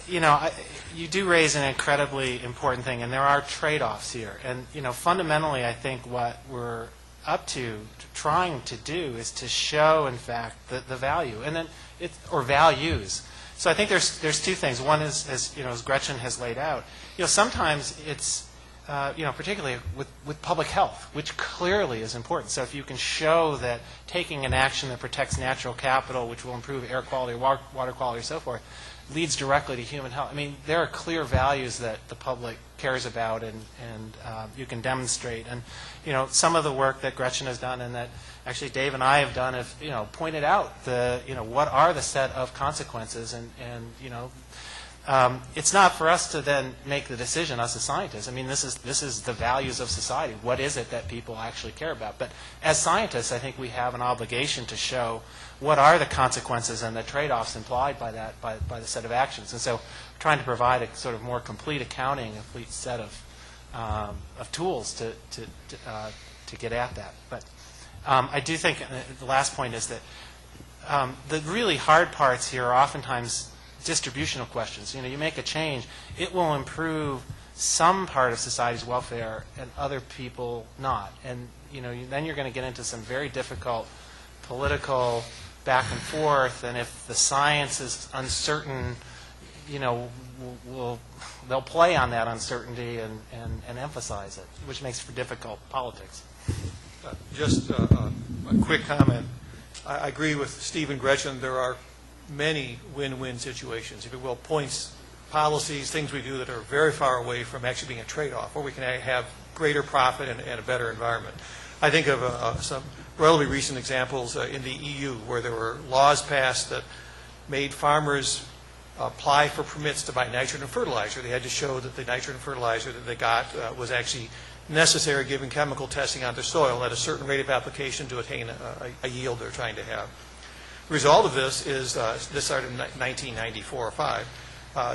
you do raise an incredibly important thing, and there are trade-offs here. And fundamentally, I think what we're up to trying to do is to show, in fact, the value, and then or values. So I think there's two things. One is, as Gretchen has laid out, sometimes it's particularly with public health, which clearly is important. So if you can show that taking an action that protects natural capital, which will improve air quality, water quality, and so forth, leads directly to human health. I mean, there are clear values that the public cares about, and you can demonstrate. And some of the work that Gretchen has done, and that actually Dave and I have done, have pointed out what are the set of consequences, and it's not for us to then make the decision, us as scientists. I mean, this is the values of society. What is it that people actually care about? But as scientists, I think we have an obligation to show what are the consequences and the trade-offs implied by that, by the set of actions. And so we're trying to provide a sort of more complete accounting, a complete set of tools to get at that. But I do think the last point is that the really hard parts here are oftentimes distributional questions. You make a change, it will improve some part of society's welfare and other people not. And then you're going to get into some very difficult political back and forth, and if the science is uncertain, they'll play on that uncertainty and emphasize it, which makes for difficult politics. Just a quick comment. I agree with Steve and Gretchen. There are many win-win situations, if you will, points, policies, things we do that are very far away from actually being a trade-off, where we can have greater profit and a better environment. I think of some relatively recent examples in the EU where there were laws passed that made farmers apply for permits to buy nitrogen fertilizer. They had to show that the nitrogen fertilizer that they got was actually necessary given chemical testing on their soil at a certain rate of application to attain a yield they're trying to have. The result of this is, this started in 1994 or 5,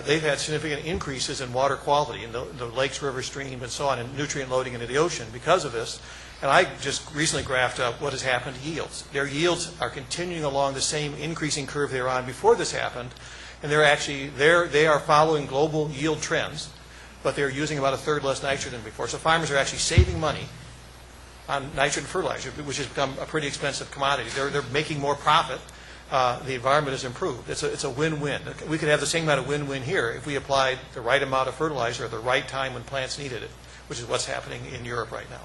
they've had significant increases in water quality in the lakes, rivers, streams, and so on, and nutrient loading into the ocean because of this. And I just recently graphed up what has happened to yields. Their yields are continuing along the same increasing curve they were on before this happened, and they are following global yield trends, but they're using about a third less nitrogen than before. So farmers are actually saving money on nitrogen fertilizer, which has become a pretty expensive commodity. They're making more profit. The environment has improved. It's a win-win. We could have the same amount of win-win here if we applied the right amount of fertilizer at the right time when plants needed it, which is what's happening in Europe right now.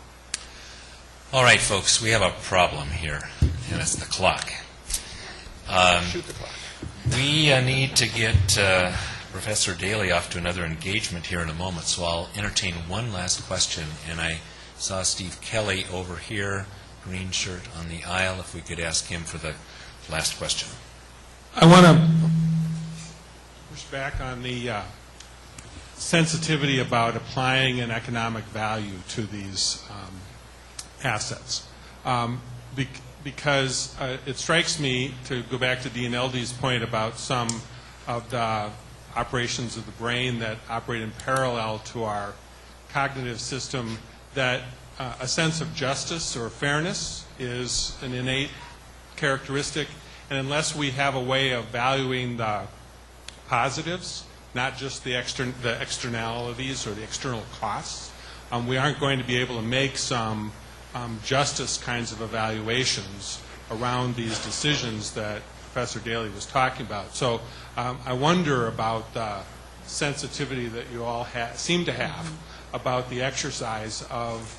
All right, folks, we have a problem here, and it's the clock. Shoot the clock. We need to get Professor Daly off to another engagement here in a moment, so I'll entertain one last question. And I saw Steve Kelly over here, green shirt on the aisle, if we could ask him for the last question. I want to push back on the sensitivity about applying an economic value to these assets. Because it strikes me, to go back to Dean Eldey's point about some of the operations of the brain that operate in parallel to our cognitive system, that a sense of justice or fairness is an innate characteristic, and unless we have a way of valuing the positives, not just the externalities or the external costs, we aren't going to be able to make some justice kinds of evaluations around these decisions that Professor Daly was talking about. So I wonder about the sensitivity that you all seem to have about the exercise of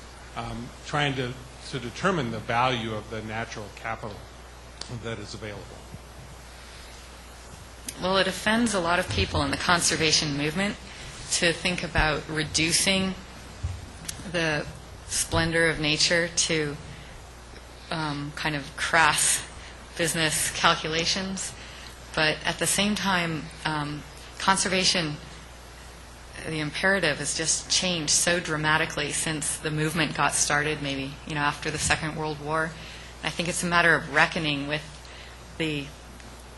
trying to determine the value of the natural capital that is available. Well, it offends a lot of people in the conservation movement to think about reducing the splendor of nature to kind of crass business calculations. But at the same time, conservation, the imperative has just changed so dramatically since the movement got started, maybe after the Second World War. I think it's a matter of reckoning with the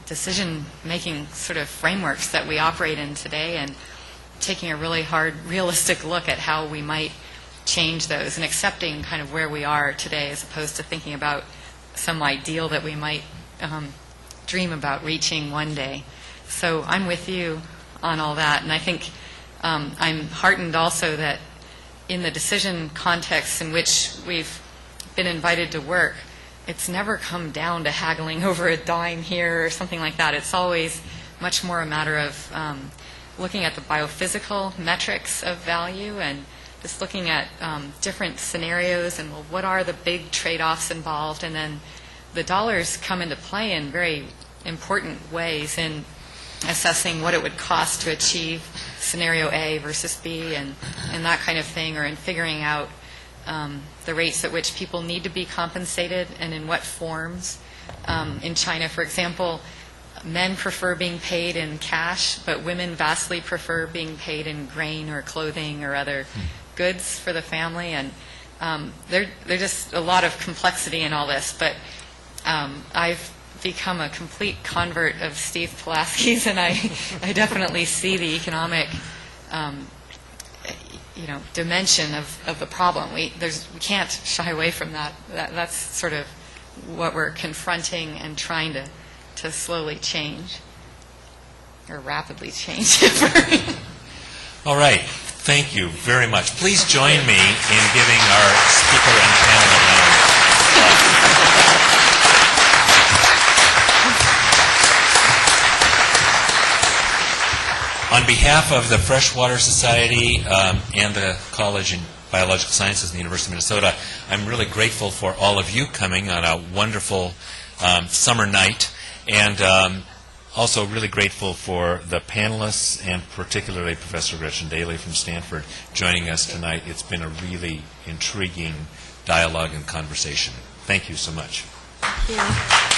decision-making sort of frameworks that we operate in today, and taking a really hard, realistic look at how we might change those, and accepting kind of where we are today as opposed to thinking about some ideal that we might dream about reaching one day. So I'm with you on all that, and I think I'm heartened also that in the decision context in which we've been invited to work, it's never come down to haggling over a dime here or something like that. It's always much more a matter of looking at the biophysical metrics of value and just looking at different scenarios and, well, what are the big trade-offs involved? And then the dollars come into play in very important ways in assessing what it would cost to achieve scenario A versus B and that kind of thing, or in figuring out the rates at which people need to be compensated and in what forms. In China, for example, men prefer being paid in cash, but women vastly prefer being paid in grain or clothing or other goods for the family. And there's just a lot of complexity in all this. But I've become a complete convert of Steve Pulaski's, and I definitely see the economic dimension of the problem. We can't shy away from that. That's sort of what we're confronting and trying to slowly change, or rapidly change. All right. Thank you very much. Please join me in giving our speaker and panel a round of applause. On behalf of the Freshwater Society and the College in Biological Sciences in the University of Minnesota, I'm really grateful for all of you coming on a wonderful summer night, and also really grateful for the panelists, and particularly Professor Gretchen Daly from Stanford joining us tonight. It's been a really intriguing dialogue and conversation. Thank you so much. Thank you.